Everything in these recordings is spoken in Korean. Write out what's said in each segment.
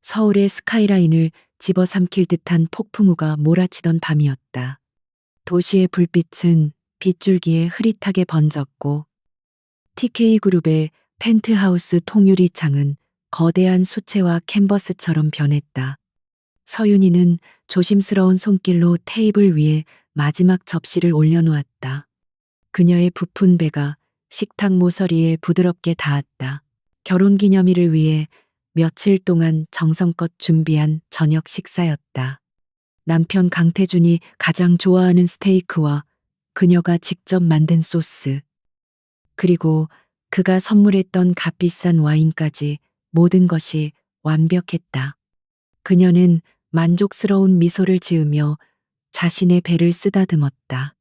서울의 스카이라인을 집어삼킬 듯한 폭풍우가 몰아치던 밤이었다. 도시의 불빛은 빗줄기에 흐릿하게 번졌고 TK그룹의 펜트하우스 통유리 창은 거대한 수채화 캔버스처럼 변했다. 서윤이는 조심스러운 손길로 테이블 위에 마지막 접시를 올려놓았다. 그녀의 부푼 배가 식탁 모서리에 부드럽게 닿았다. 결혼기념일을 위해 며칠 동안 정성껏 준비한 저녁 식사였다. 남편 강태준이 가장 좋아하는 스테이크와 그녀가 직접 만든 소스, 그리고 그가 선물했던 값비싼 와인까지 모든 것이 완벽했다. 그녀는 만족스러운 미소를 지으며 자신의 배를 쓰다듬었다.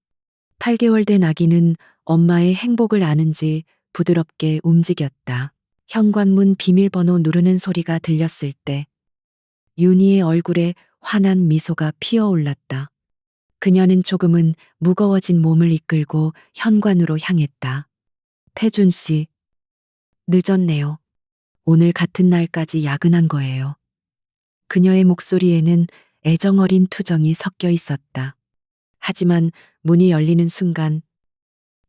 8개월 된 아기는 엄마의 행복을 아는지 부드럽게 움직였다. 현관문 비밀번호 누르는 소리가 들렸을 때 윤희의 얼굴에 환한 미소가 피어올랐다. 그녀는 조금은 무거워진 몸을 이끌고 현관으로 향했다. 태준 씨, 늦었네요. 오늘 같은 날까지 야근한 거예요. 그녀의 목소리에는 애정 어린 투정이 섞여 있었다. 하지만 문이 열리는 순간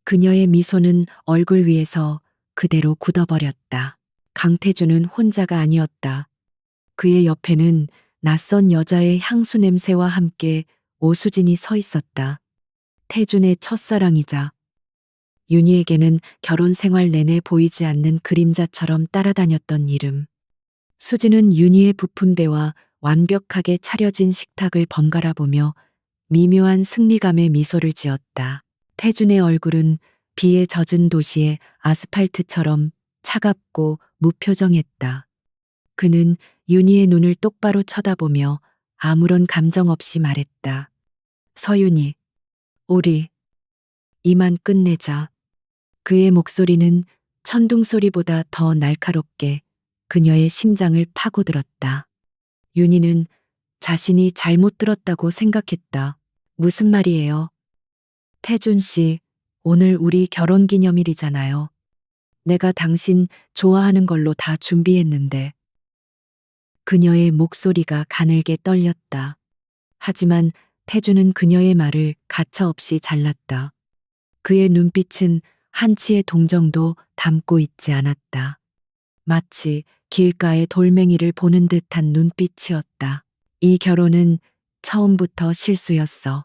그녀의 미소는 얼굴 위에서 그대로 굳어버렸다. 강태준은 혼자가 아니었다. 그의 옆에는 낯선 여자의 향수 냄새와 함께 오수진이 서 있었다. 태준의 첫사랑이자 윤희에게는 결혼 생활 내내 보이지 않는 그림자처럼 따라다녔던 이름. 수진은 윤희의 부푼 배와 완벽하게 차려진 식탁을 번갈아 보며 미묘한 승리감의 미소를 지었다. 태준의 얼굴은 비에 젖은 도시의 아스팔트처럼 차갑고 무표정했다. 그는 윤희의 눈을 똑바로 쳐다보며 아무런 감정 없이 말했다. 서윤이, 우리 이만 끝내자. 그의 목소리는 천둥 소리보다 더 날카롭게 그녀의 심장을 파고들었다. 윤희는 자신이 잘못 들었다고 생각했다. 무슨 말이에요? 태준 씨, 오늘 우리 결혼 기념일이잖아요. 내가 당신 좋아하는 걸로 다 준비했는데. 그녀의 목소리가 가늘게 떨렸다. 하지만 태준은 그녀의 말을 가차없이 잘랐다. 그의 눈빛은 한치의 동정도 담고 있지 않았다. 마치 길가의 돌멩이를 보는 듯한 눈빛이었다. 이 결혼은 처음부터 실수였어.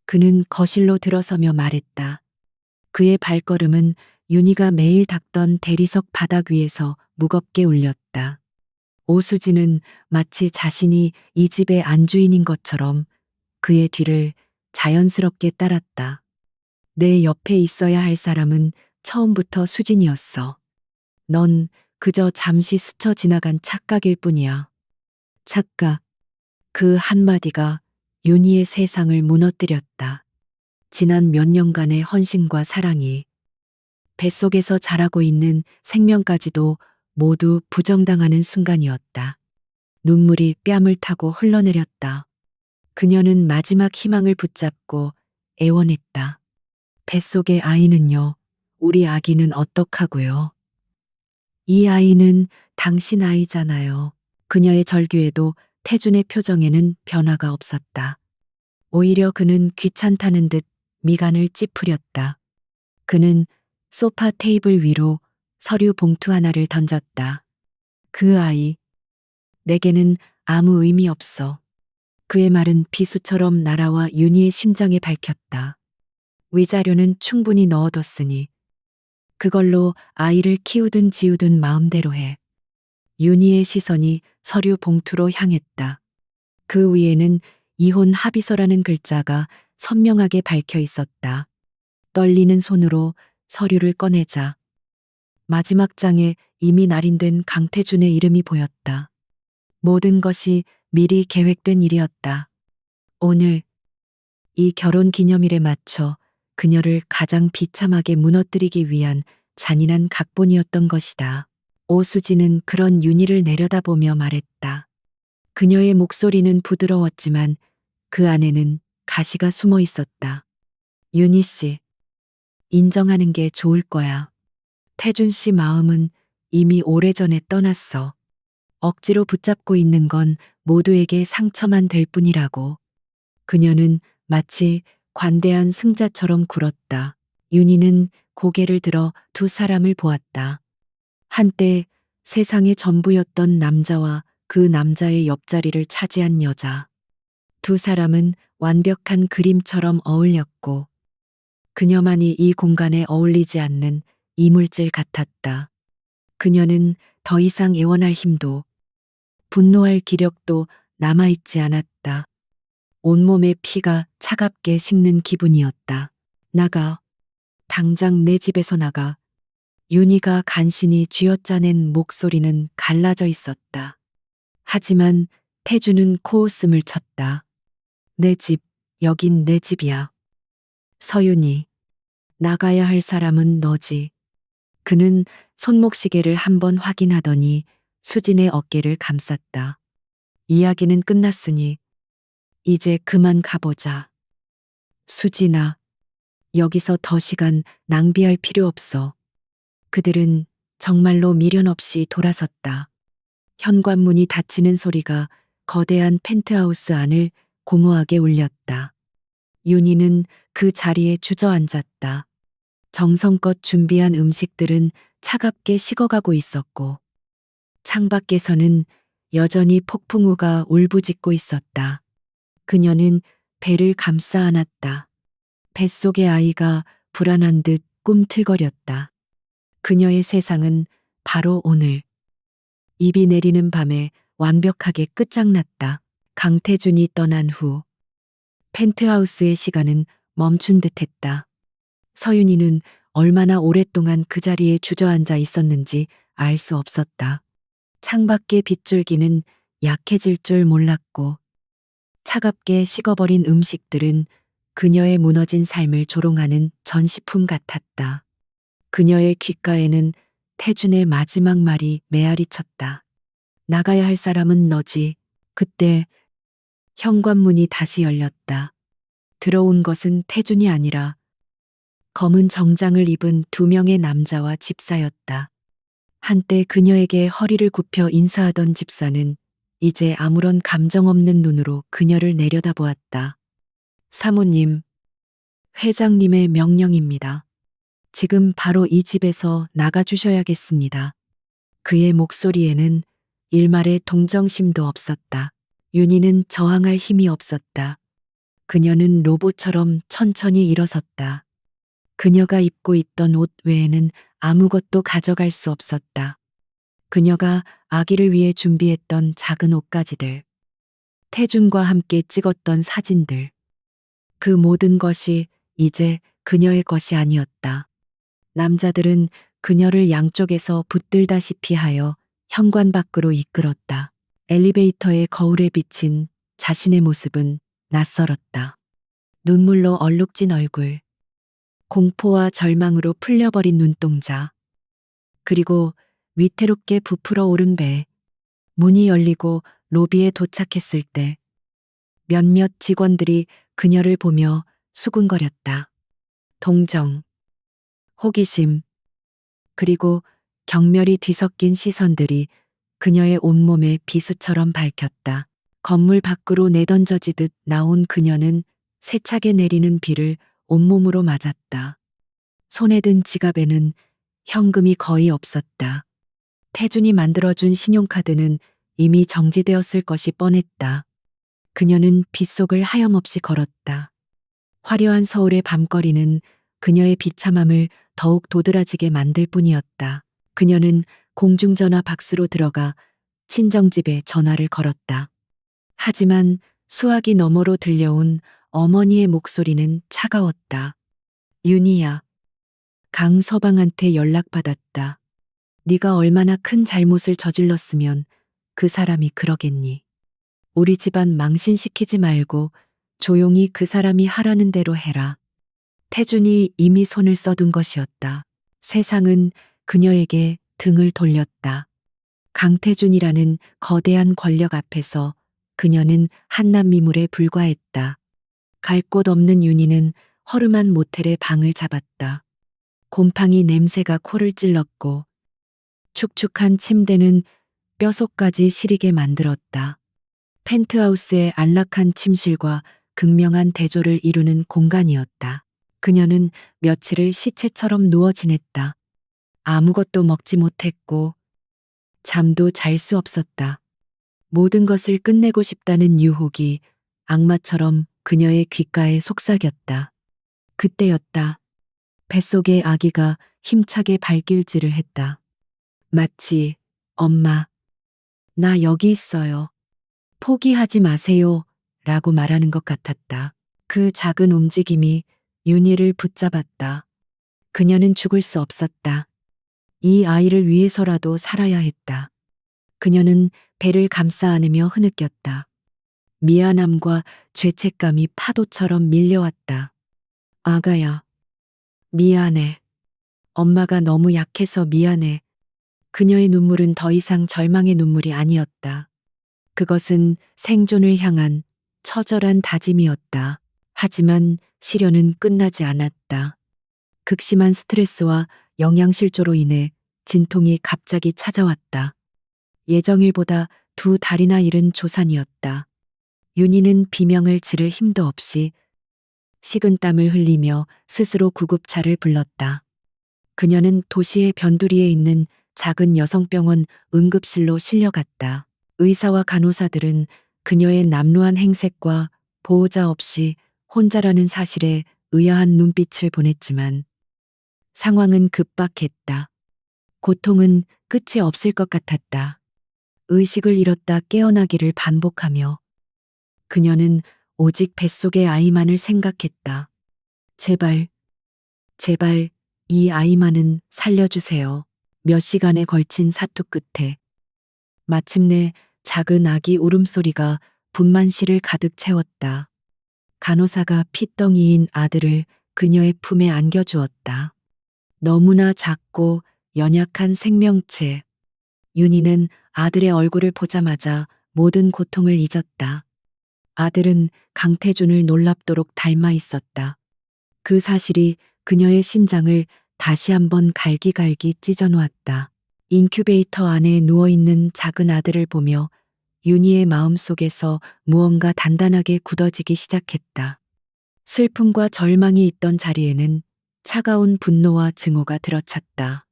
그는 거실로 들어서며 말했다. 그의 발걸음은 윤희가 매일 닦던 대리석 바닥 위에서 무겁게 울렸다. 오수진은 마치 자신이 이 집의 안주인인 것처럼 그의 뒤를 자연스럽게 따랐다. 내 옆에 있어야 할 사람은 처음부터 수진이었어. 넌 그저 잠시 스쳐 지나간 착각일 뿐이야. 착각. 그 한마디가 윤희의 세상을 무너뜨렸다. 지난 몇 년간의 헌신과 사랑이 뱃속에서 자라고 있는 생명까지도 모두 부정당하는 순간이었다. 눈물이 뺨을 타고 흘러내렸다. 그녀는 마지막 희망을 붙잡고 애원했다. 뱃속의 아이는요, 우리 아기는 어떡하고요? 이 아이는 당신 아이잖아요. 그녀의 절규에도 태준의 표정에는 변화가 없었다. 오히려 그는 귀찮다는 듯 미간을 찌푸렸다. 그는 소파 테이블 위로 서류 봉투 하나를 던졌다. 그 아이, 내게는 아무 의미 없어. 그의 말은 비수처럼 날아와 윤희의 심장에 밝혔다. 위자료는 충분히 넣어뒀으니 그걸로 아이를 키우든 지우든 마음대로 해. 윤희의 시선이 서류 봉투로 향했다. 그 위에는 이혼 합의서라는 글자가 선명하게 밝혀 있었다. 떨리는 손으로 서류를 꺼내자 마지막 장에 이미 날인된 강태준의 이름이 보였다. 모든 것이 미리 계획된 일이었다. 오늘 이 결혼 기념일에 맞춰 그녀를 가장 비참하게 무너뜨리기 위한 잔인한 각본이었던 것이다. 오수진은 그런 윤희를 내려다보며 말했다. 그녀의 목소리는 부드러웠지만 그 안에는 가시가 숨어 있었다. 윤희 씨, 인정하는 게 좋을 거야. 태준 씨 마음은 이미 오래전에 떠났어. 억지로 붙잡고 있는 건 모두에게 상처만 될 뿐이라고. 그녀는 마치 관대한 승자처럼 굴었다. 윤희는 고개를 들어 두 사람을 보았다. 한때 세상의 전부였던 남자와 그 남자의 옆자리를 차지한 여자. 두 사람은 완벽한 그림처럼 어울렸고 그녀만이 이 공간에 어울리지 않는 이물질 같았다. 그녀는 더 이상 애원할 힘도 분노할 기력도 남아있지 않았다. 온몸의 피가 차갑게 식는 기분이었다. 나가. 당장 내 집에서 나가. 윤희가 간신히 쥐어짜낸 목소리는 갈라져 있었다. 하지만 태주는 코웃음을 쳤다. 내 집, 여긴 내 집이야. 서윤이, 나가야 할 사람은 너지. 그는 손목시계를 한번 확인하더니 수진의 어깨를 감쌌다. 이야기는 끝났으니 이제 그만 가보자. 수진아, 여기서 더 시간 낭비할 필요 없어. 그들은 정말로 미련 없이 돌아섰다. 현관문이 닫히는 소리가 거대한 펜트하우스 안을 공허하게 울렸다. 윤희는 그 자리에 주저앉았다. 정성껏 준비한 음식들은 차갑게 식어가고 있었고 창밖에서는 여전히 폭풍우가 울부짖고 있었다. 그녀는 배를 감싸 안았다. 뱃속의 아이가 불안한 듯 꿈틀거렸다. 그녀의 세상은 바로 오늘 입이 내리는 밤에 완벽하게 끝장났다. 강태준이 떠난 후 펜트하우스의 시간은 멈춘 듯했다. 서윤이는 얼마나 오랫동안 그 자리에 주저앉아 있었는지 알 수 없었다. 창밖의 빗줄기는 약해질 줄 몰랐고 차갑게 식어버린 음식들은 그녀의 무너진 삶을 조롱하는 전시품 같았다. 그녀의 귓가에는 태준의 마지막 말이 메아리 쳤다. 나가야 할 사람은 너지. 그때 현관문이 다시 열렸다. 들어온 것은 태준이 아니라 검은 정장을 입은 두 명의 남자와 집사였다. 한때 그녀에게 허리를 굽혀 인사하던 집사는 이제 아무런 감정 없는 눈으로 그녀를 내려다보았다. 사모님, 회장님의 명령입니다. 지금 바로 이 집에서 나가주셔야겠습니다. 그의 목소리에는 일말의 동정심도 없었다. 윤희는 저항할 힘이 없었다. 그녀는 로봇처럼 천천히 일어섰다. 그녀가 입고 있던 옷 외에는 아무것도 가져갈 수 없었다. 그녀가 아기를 위해 준비했던 작은 옷가지들, 태준과 함께 찍었던 사진들, 그 모든 것이 이제 그녀의 것이 아니었다. 남자들은 그녀를 양쪽에서 붙들다시피 하여 현관 밖으로 이끌었다. 엘리베이터의 거울에 비친 자신의 모습은 낯설었다. 눈물로 얼룩진 얼굴, 공포와 절망으로 풀려버린 눈동자, 그리고 위태롭게 부풀어 오른 배. 문이 열리고 로비에 도착했을 때 몇몇 직원들이 그녀를 보며 수군거렸다. 동정, 호기심, 그리고 경멸이 뒤섞인 시선들이 그녀의 온몸에 비수처럼 밝혔다. 건물 밖으로 내던져지듯 나온 그녀는 세차게 내리는 비를 온몸으로 맞았다. 손에 든 지갑에는 현금이 거의 없었다. 태준이 만들어준 신용카드는 이미 정지되었을 것이 뻔했다. 그녀는 빗속을 하염없이 걸었다. 화려한 서울의 밤거리는 그녀의 비참함을 더욱 도드라지게 만들 뿐이었다. 그녀는 공중전화 박스로 들어가 친정집에 전화를 걸었다. 하지만 수화기 너머로 들려온 어머니의 목소리는 차가웠다. 윤희야, 강서방한테 연락받았다. 네가 얼마나 큰 잘못을 저질렀으면 그 사람이 그러겠니. 우리 집안 망신시키지 말고 조용히 그 사람이 하라는 대로 해라. 태준이 이미 손을 써둔 것이었다. 세상은 그녀에게 등을 돌렸다. 강태준이라는 거대한 권력 앞에서 그녀는 한낱미물에 불과했다. 갈 곳 없는 윤희는 허름한 모텔의 방을 잡았다. 곰팡이 냄새가 코를 찔렀고 축축한 침대는 뼛속까지 시리게 만들었다. 펜트하우스의 안락한 침실과 극명한 대조를 이루는 공간이었다. 그녀는 며칠을 시체처럼 누워 지냈다. 아무것도 먹지 못했고 잠도 잘 수 없었다. 모든 것을 끝내고 싶다는 유혹이 악마처럼 그녀의 귓가에 속삭였다. 그때였다. 뱃속의 아기가 힘차게 발길질을 했다. 마치 엄마, 나 여기 있어요. 포기하지 마세요. 라고 말하는 것 같았다. 그 작은 움직임이 윤희를 붙잡았다. 그녀는 죽을 수 없었다. 이 아이를 위해서라도 살아야 했다. 그녀는 배를 감싸 안으며 흐느꼈다. 미안함과 죄책감이 파도처럼 밀려왔다. 아가야, 미안해. 엄마가 너무 약해서 미안해. 그녀의 눈물은 더 이상 절망의 눈물이 아니었다. 그것은 생존을 향한 처절한 다짐이었다. 하지만 시련은 끝나지 않았다. 극심한 스트레스와 영양실조로 인해 진통이 갑자기 찾아왔다. 예정일보다 2달이나 이른 조산이었다. 윤희는 비명을 지를 힘도 없이 식은땀을 흘리며 스스로 구급차를 불렀다. 그녀는 도시의 변두리에 있는 작은 여성병원 응급실로 실려갔다. 의사와 간호사들은 그녀의 남루한 행색과 보호자 없이 혼자라는 사실에 의아한 눈빛을 보냈지만 상황은 급박했다. 고통은 끝이 없을 것 같았다. 의식을 잃었다 깨어나기를 반복하며 그녀는 오직 뱃속의 아이만을 생각했다. 제발, 제발 이 아이만은 살려주세요. 몇 시간에 걸친 사투 끝에 마침내 작은 아기 울음소리가 분만실을 가득 채웠다. 간호사가 핏덩이인 아들을 그녀의 품에 안겨주었다. 너무나 작고 연약한 생명체. 윤희는 아들의 얼굴을 보자마자 모든 고통을 잊었다. 아들은 강태준을 놀랍도록 닮아 있었다. 그 사실이 그녀의 심장을 다시 한번 갈기갈기 찢어놓았다. 인큐베이터 안에 누워있는 작은 아들을 보며 윤희의 마음속에서 무언가 단단하게 굳어지기 시작했다. 슬픔과 절망이 있던 자리에는 차가운 분노와 증오가 들어찼다.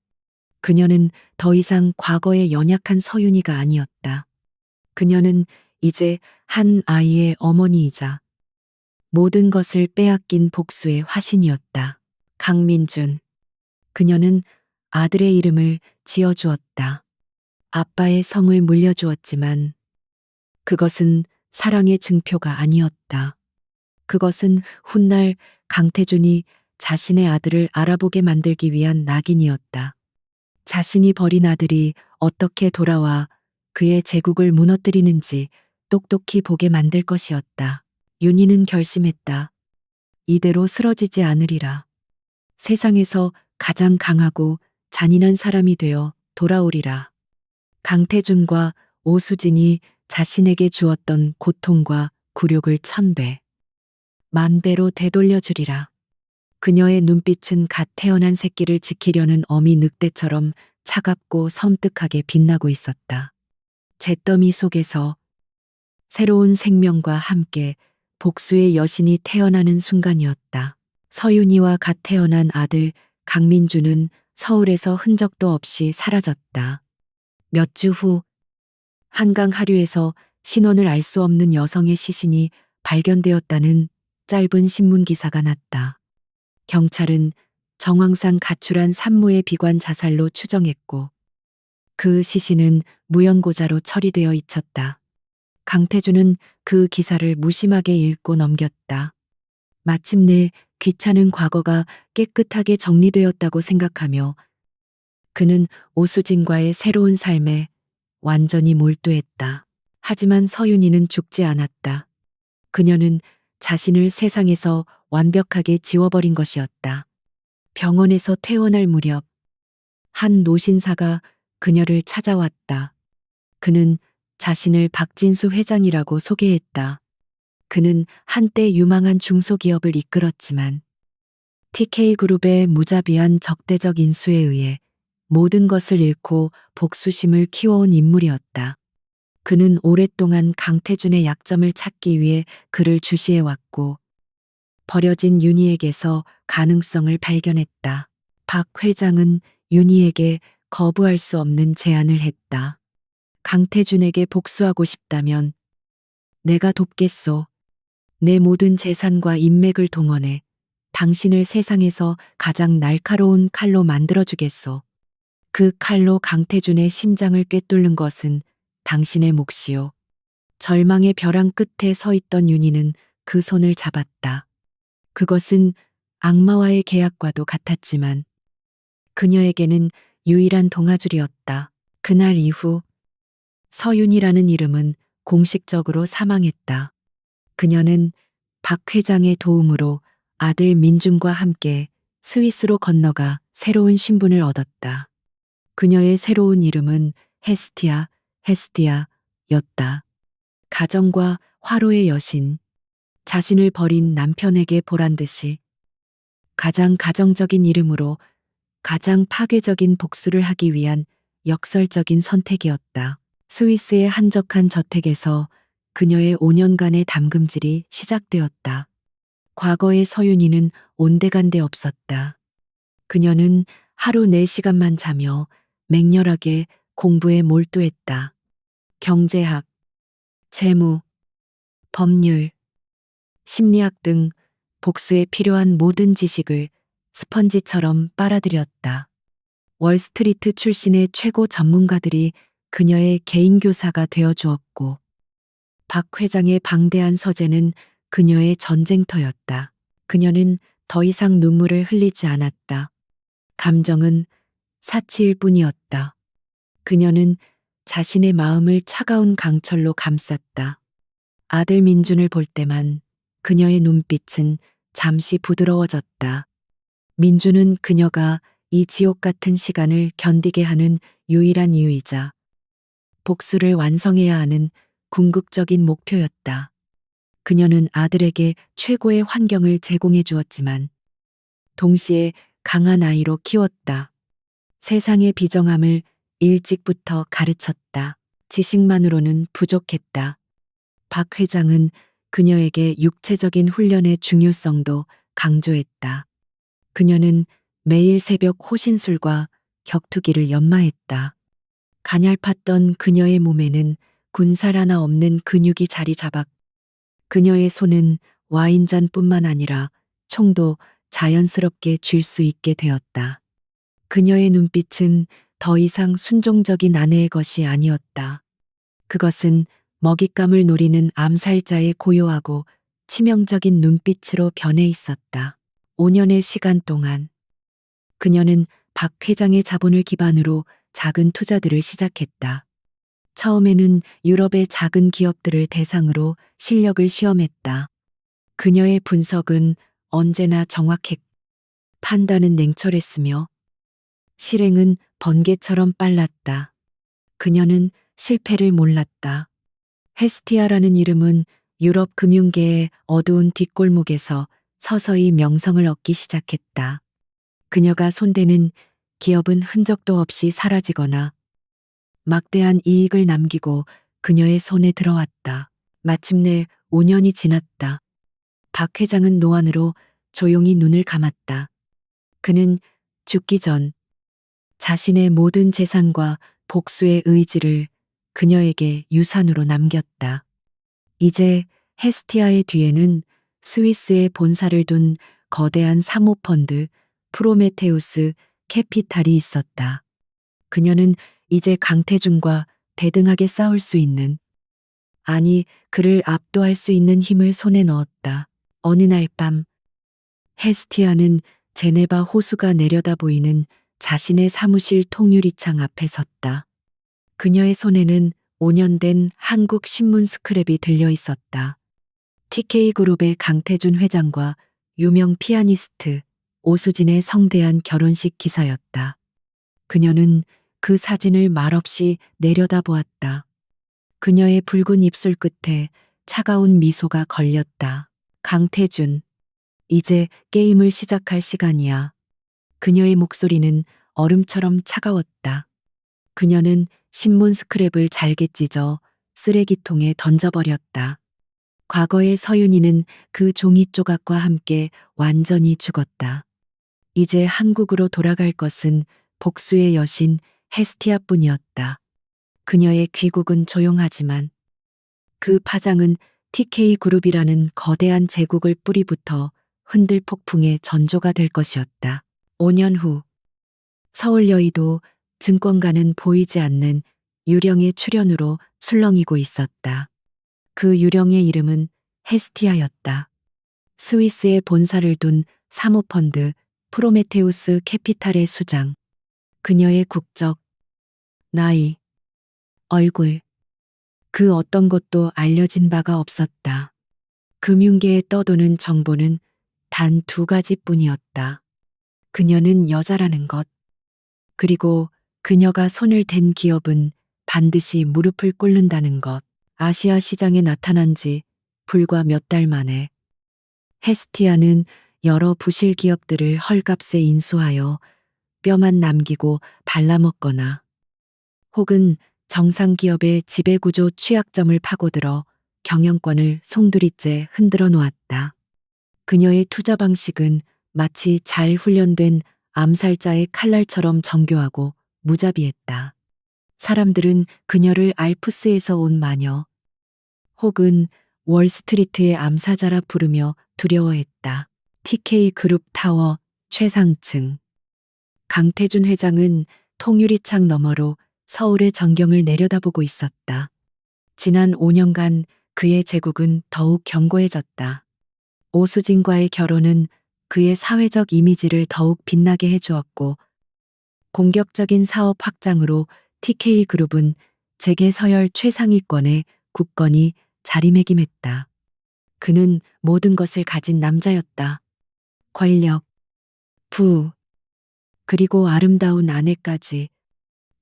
그녀는 더 이상 과거의 연약한 서윤이가 아니었다. 그녀는 이제 한 아이의 어머니이자 모든 것을 빼앗긴 복수의 화신이었다. 강민준. 그녀는 아들의 이름을 지어주었다. 아빠의 성을 물려주었지만 그것은 사랑의 증표가 아니었다. 그것은 훗날 강태준이 자신의 아들을 알아보게 만들기 위한 낙인이었다. 자신이 버린 아들이 어떻게 돌아와 그의 제국을 무너뜨리는지 똑똑히 보게 만들 것이었다. 윤희는 결심했다. 이대로 쓰러지지 않으리라. 세상에서 가장 강하고 잔인한 사람이 되어 돌아오리라. 강태준과 오수진이 자신에게 주었던 고통과 굴욕을 1000배, 10,000배로 되돌려주리라. 그녀의 눈빛은 갓 태어난 새끼를 지키려는 어미 늑대처럼 차갑고 섬뜩하게 빛나고 있었다. 잿더미 속에서 새로운 생명과 함께 복수의 여신이 태어나는 순간이었다. 서윤이와 갓 태어난 아들 강민주는 서울에서 흔적도 없이 사라졌다. 몇 주 후 한강 하류에서 신원을 알 수 없는 여성의 시신이 발견되었다는 짧은 신문 기사가 났다. 경찰은 정황상 가출한 산모의 비관 자살로 추정했고 그 시신은 무연고자로 처리되어 잊혔다. 강태준은 그 기사를 무심하게 읽고 넘겼다. 마침내 귀찮은 과거가 깨끗하게 정리되었다고 생각하며 그는 오수진과의 새로운 삶에 완전히 몰두했다. 하지만 서윤이는 죽지 않았다. 그녀는 자신을 세상에서 완벽하게 지워버린 것이었다. 병원에서 퇴원할 무렵 한 노신사가 그녀를 찾아왔다. 그는 자신을 박진수 회장이라고 소개했다. 그는 한때 유망한 중소기업을 이끌었지만 TK그룹의 무자비한 적대적 인수에 의해 모든 것을 잃고 복수심을 키워온 인물이었다. 그는 오랫동안 강태준의 약점을 찾기 위해 그를 주시해왔고 버려진 윤희에게서 가능성을 발견했다. 박 회장은 윤희에게 거부할 수 없는 제안을 했다. 강태준에게 복수하고 싶다면 내가 돕겠소. 내 모든 재산과 인맥을 동원해 당신을 세상에서 가장 날카로운 칼로 만들어주겠소. 그 칼로 강태준의 심장을 꿰뚫는 것은 당신의 몫이요. 절망의 벼랑 끝에 서 있던 윤희는 그 손을 잡았다. 그것은 악마와의 계약과도 같았지만 그녀에게는 유일한 동아줄이었다. 그날 이후 서윤이라는 이름은 공식적으로 사망했다. 그녀는 박 회장의 도움으로 아들 민준과 함께 스위스로 건너가 새로운 신분을 얻었다. 그녀의 새로운 이름은 헤스티아였다. 가정과 화로의 여신, 자신을 버린 남편에게 보란 듯이 가장 가정적인 이름으로 가장 파괴적인 복수를 하기 위한 역설적인 선택이었다. 스위스의 한적한 저택에서 그녀의 5년간의 담금질이 시작되었다. 과거의 서윤이는 온데간데 없었다. 그녀는 하루 4시간만 자며 맹렬하게 공부에 몰두했다. 경제학, 재무, 법률, 심리학 등 복수에 필요한 모든 지식을 스펀지처럼 빨아들였다. 월스트리트 출신의 최고 전문가들이 그녀의 개인 교사가 되어 주었고, 박 회장의 방대한 서재는 그녀의 전쟁터였다. 그녀는 더 이상 눈물을 흘리지 않았다. 감정은 사치일 뿐이었다. 그녀는 자신의 마음을 차가운 강철로 감쌌다. 아들 민준을 볼 때만 그녀의 눈빛은 잠시 부드러워졌다. 민준은 그녀가 이 지옥 같은 시간을 견디게 하는 유일한 이유이자 복수를 완성해야 하는 궁극적인 목표였다. 그녀는 아들에게 최고의 환경을 제공해 주었지만 동시에 강한 아이로 키웠다. 세상의 비정함을 일찍부터 가르쳤다. 지식만으로는 부족했다. 박 회장은 그녀에게 육체적인 훈련의 중요성도 강조했다. 그녀는 매일 새벽 호신술과 격투기를 연마했다. 가냘팠던 그녀의 몸에는 군살 하나 없는 근육이 자리 잡았. 그녀의 손은 와인잔뿐만 아니라 총도 자연스럽게 쥘 수 있게 되었다. 그녀의 눈빛은 더 이상 순종적인 아내의 것이 아니었다. 그것은 먹잇감을 노리는 암살자의 고요하고 치명적인 눈빛으로 변해 있었다. 5년의 시간 동안 그녀는 박 회장의 자본을 기반으로 작은 투자들을 시작했다. 처음에는 유럽의 작은 기업들을 대상으로 실력을 시험했다. 그녀의 분석은 언제나 정확했고 판단은 냉철했으며 실행은 번개처럼 빨랐다. 그녀는 실패를 몰랐다. 헤스티아라는 이름은 유럽 금융계의 어두운 뒷골목에서 서서히 명성을 얻기 시작했다. 그녀가 손대는 기업은 흔적도 없이 사라지거나 막대한 이익을 남기고 그녀의 손에 들어왔다. 마침내 5년이 지났다. 박 회장은 노안으로 조용히 눈을 감았다. 그는 죽기 전 자신의 모든 재산과 복수의 의지를 그녀에게 유산으로 남겼다. 이제 헤스티아의 뒤에는 스위스에 본사를 둔 거대한 사모펀드 프로메테우스 캐피탈이 있었다. 그녀는 이제 강태준과 대등하게 싸울 수 있는, 아니 그를 압도할 수 있는 힘을 손에 넣었다. 어느 날 밤 헤스티아는 제네바 호수가 내려다 보이는 자신의 사무실 통유리창 앞에 섰다. 그녀의 손에는 5년 된 한국 신문 스크랩이 들려 있었다. TK그룹의 강태준 회장과 유명 피아니스트 오수진의 성대한 결혼식 기사였다. 그녀는 그 사진을 말없이 내려다보았다. 그녀의 붉은 입술 끝에 차가운 미소가 걸렸다. 강태준, 이제 게임을 시작할 시간이야. 그녀의 목소리는 얼음처럼 차가웠다. 그녀는 신문 스크랩을 잘게 찢어 쓰레기통에 던져버렸다. 과거의 서윤이는 그 종이 조각과 함께 완전히 죽었다. 이제 한국으로 돌아갈 것은 복수의 여신 헤스티아뿐이었다. 그녀의 귀국은 조용하지만 그 파장은 TK 그룹이라는 거대한 제국을 뿌리부터 흔들 폭풍의 전조가 될 것이었다. 5년 후 서울 여의도 증권가는 보이지 않는 유령의 출현으로 술렁이고 있었다. 그 유령의 이름은 헤스티아였다. 스위스에 본사를 둔 사모펀드 프로메테우스 캐피탈의 수장. 그녀의 국적, 나이, 얼굴, 그 어떤 것도 알려진 바가 없었다. 금융계에 떠도는 정보는 단 2가지뿐이었다. 그녀는 여자라는 것. 그리고 그녀가 손을 댄 기업은 반드시 무릎을 꿇는다는 것. 아시아 시장에 나타난 지 불과 몇 달 만에 헤스티아는 여러 부실 기업들을 헐값에 인수하여 뼈만 남기고 발라먹거나 혹은 정상 기업의 지배구조 취약점을 파고들어 경영권을 송두리째 흔들어 놓았다. 그녀의 투자 방식은 마치 잘 훈련된 암살자의 칼날처럼 정교하고 무자비했다. 사람들은 그녀를 알프스에서 온 마녀 혹은 월스트리트의 암사자라 부르며 두려워했다. TK 그룹 타워 최상층. 강태준 회장은 통유리창 너머로 서울의 전경을 내려다보고 있었다. 지난 5년간 그의 제국은 더욱 견고해졌다. 오수진과의 결혼은 그의 사회적 이미지를 더욱 빛나게 해주었고 공격적인 사업 확장으로 TK그룹은 재계 서열 최상위권에 굳건히 자리매김했다. 그는 모든 것을 가진 남자였다. 권력, 부, 그리고 아름다운 아내까지.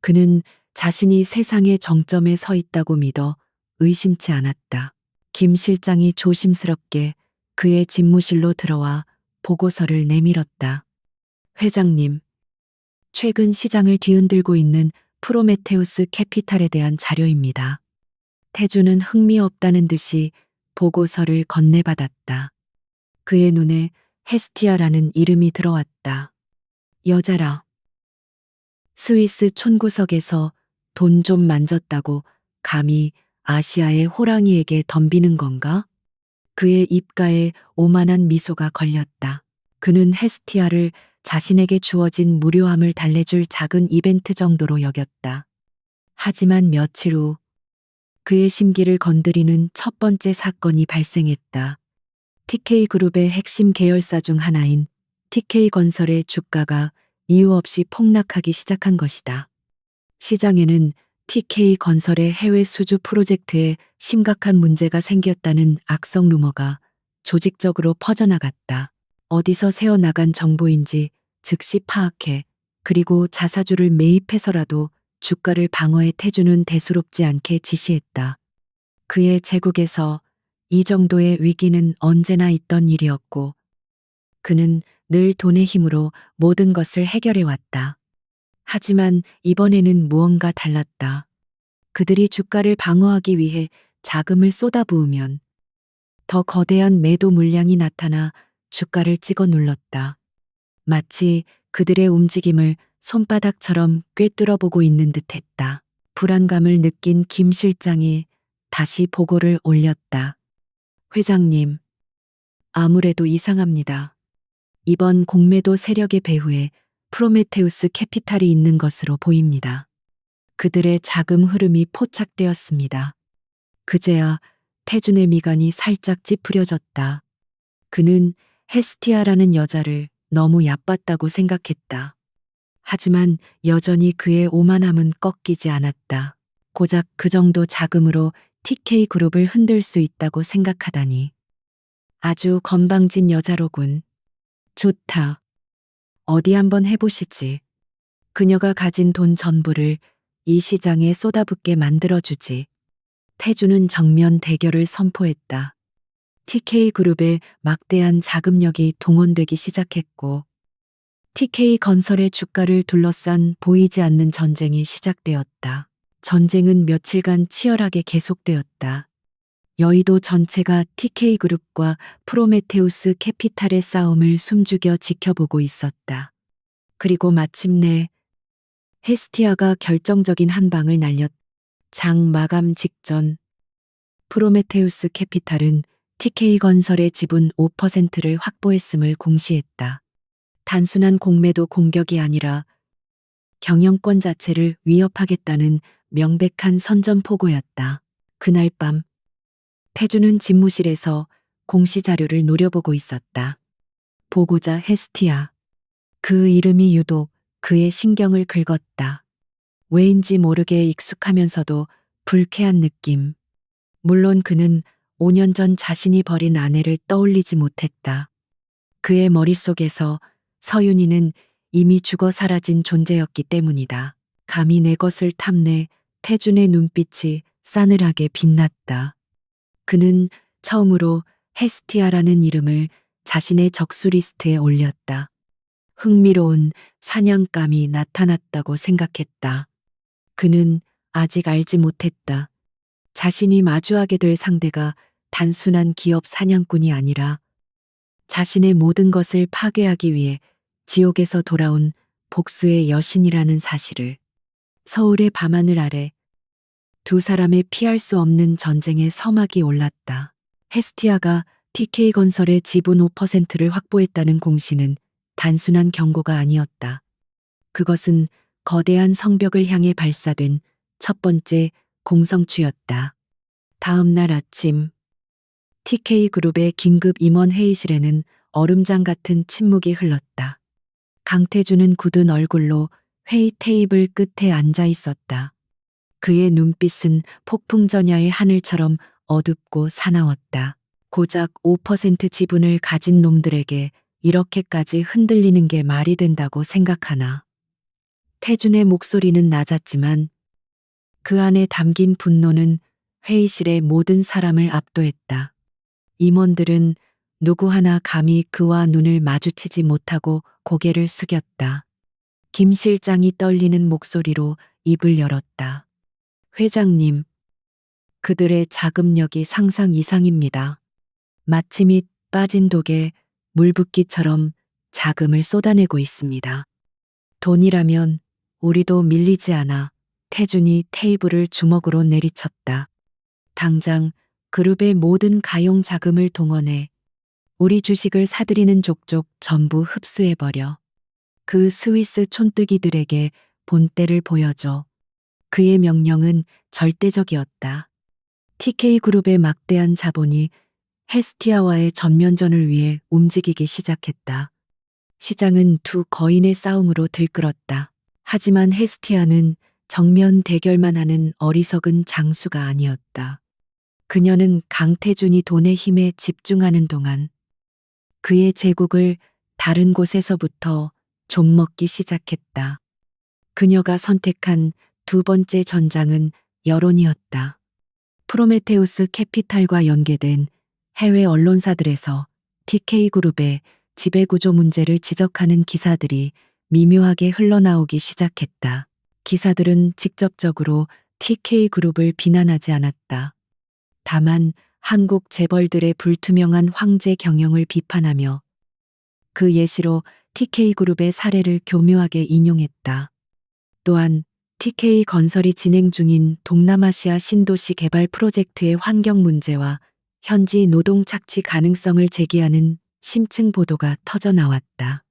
그는 자신이 세상의 정점에 서 있다고 믿어 의심치 않았다. 김 실장이 조심스럽게 그의 집무실로 들어와 보고서를 내밀었다. 회장님, 최근 시장을 뒤흔들고 있는 프로메테우스 캐피탈에 대한 자료입니다. 태주는 흥미없다는 듯이 보고서를 건네받았다. 그의 눈에 헤스티아라는 이름이 들어왔다. 여자라. 스위스 촌구석에서 돈 좀 만졌다고 감히 아시아의 호랑이에게 덤비는 건가? 그의 입가에 오만한 미소가 걸렸다. 그는 헤스티아를 자신에게 주어진 무료함을 달래줄 작은 이벤트 정도로 여겼다. 하지만 며칠 후 그의 심기를 건드리는 첫 번째 사건이 발생했다. TK그룹의 핵심 계열사 중 하나인 TK건설의 주가가 이유 없이 폭락하기 시작한 것이다. 시장에는 TK건설의 해외 수주 프로젝트에 심각한 문제가 생겼다는 악성 루머가 조직적으로 퍼져나갔다. 어디서 새어나간 정보인지 즉시 파악해 그리고 자사주를 매입해서라도 주가를 방어해 태주는 대수롭지 않게 지시했다. 그의 제국에서 이 정도의 위기는 언제나 있던 일이었고 그는 늘 돈의 힘으로 모든 것을 해결해 왔다. 하지만 이번에는 무언가 달랐다. 그들이 주가를 방어하기 위해 자금을 쏟아부으면 더 거대한 매도 물량이 나타나 주가를 찍어 눌렀다. 마치 그들의 움직임을 손바닥처럼 꿰뚫어 보고 있는 듯 했다. 불안감을 느낀 김 실장이 다시 보고를 올렸다. 회장님, 아무래도 이상합니다. 이번 공매도 세력의 배후에 프로메테우스 캐피탈이 있는 것으로 보입니다. 그들의 자금 흐름이 포착되었습니다. 그제야 태준의 미간이 살짝 찌푸려졌다. 그는 헤스티아라는 여자를 너무 얕봤다고 생각했다. 하지만 여전히 그의 오만함은 꺾이지 않았다. 고작 그 정도 자금으로 TK그룹을 흔들 수 있다고 생각하다니. 아주 건방진 여자로군. 좋다. 어디 한번 해보시지. 그녀가 가진 돈 전부를 이 시장에 쏟아붓게 만들어주지. 태주는 정면 대결을 선포했다. TK그룹의 막대한 자금력이 동원되기 시작했고 TK건설의 주가를 둘러싼 보이지 않는 전쟁이 시작되었다. 전쟁은 며칠간 치열하게 계속되었다. 여의도 전체가 TK그룹과 프로메테우스 캐피탈의 싸움을 숨죽여 지켜보고 있었다. 그리고 마침내 헤스티아가 결정적인 한 방을 날렸다. 장 마감 직전 프로메테우스 캐피탈은 TK건설의 지분 5%를 확보했음을 공시했다. 단순한 공매도 공격이 아니라 경영권 자체를 위협하겠다는 명백한 선전포고였다. 그날 밤 태주는 집무실에서 공시 자료를 노려보고 있었다. 보고자 헤스티아. 그 이름이 유독 그의 신경을 긁었다. 왜인지 모르게 익숙하면서도 불쾌한 느낌. 물론 그는 5년 전 자신이 버린 아내를 떠올리지 못했다. 그의 머릿속에서 서윤이는 이미 죽어 사라진 존재였기 때문이다. 감히 내 것을 탐내 태준의 눈빛이 싸늘하게 빛났다. 그는 처음으로 헤스티아라는 이름을 자신의 적수 리스트에 올렸다. 흥미로운 사냥감이 나타났다고 생각했다. 그는 아직 알지 못했다. 자신이 마주하게 될 상대가 단순한 기업 사냥꾼이 아니라 자신의 모든 것을 파괴하기 위해 지옥에서 돌아온 복수의 여신이라는 사실을. 서울의 밤하늘 아래 두 사람의 피할 수 없는 전쟁의 서막이 올랐다. 헤스티아가 TK건설의 지분 5%를 확보했다는 공시는 단순한 경고가 아니었다. 그것은 거대한 성벽을 향해 발사된 첫 번째 공성추였다. 다음 날 아침 TK그룹의 긴급 임원 회의실에는 얼음장 같은 침묵이 흘렀다. 강태준은 굳은 얼굴로 회의 테이블 끝에 앉아 있었다. 그의 눈빛은 폭풍전야의 하늘처럼 어둡고 사나웠다. 고작 5% 지분을 가진 놈들에게 이렇게까지 흔들리는 게 말이 된다고 생각하나. 태준의 목소리는 낮았지만 그 안에 담긴 분노는 회의실의 모든 사람을 압도했다. 임원들은 누구 하나 감히 그와 눈을 마주치지 못하고 고개를 숙였다. 김 실장이 떨리는 목소리로 입을 열었다. 회장님, 그들의 자금력이 상상 이상입니다. 마치 밑 빠진 독에 물붓기처럼 자금을 쏟아내고 있습니다. 돈이라면 우리도 밀리지 않아. 태준이 테이블을 주먹으로 내리쳤다. 당장 그룹의 모든 가용 자금을 동원해 우리 주식을 사들이는 족족 전부 흡수해버려. 그 스위스 촌뜨기들에게 본때를 보여줘. 그의 명령은 절대적이었다. TK그룹의 막대한 자본이 헤스티아와의 전면전을 위해 움직이기 시작했다. 시장은 두 거인의 싸움으로 들끓었다. 하지만 헤스티아는 정면 대결만 하는 어리석은 장수가 아니었다. 그녀는 강태준이 돈의 힘에 집중하는 동안 그의 제국을 다른 곳에서부터 좀먹기 시작했다. 그녀가 선택한 두 번째 전장은 여론이었다. 프로메테우스 캐피탈과 연계된 해외 언론사들에서 TK그룹의 지배구조 문제를 지적하는 기사들이 미묘하게 흘러나오기 시작했다. 기사들은 직접적으로 TK그룹을 비난하지 않았다. 다만 한국 재벌들의 불투명한 황제 경영을 비판하며 그 예시로 TK그룹의 사례를 교묘하게 인용했다. 또한 TK건설이 진행 중인 동남아시아 신도시 개발 프로젝트의 환경 문제와 현지 노동 착취 가능성을 제기하는 심층 보도가 터져 나왔다.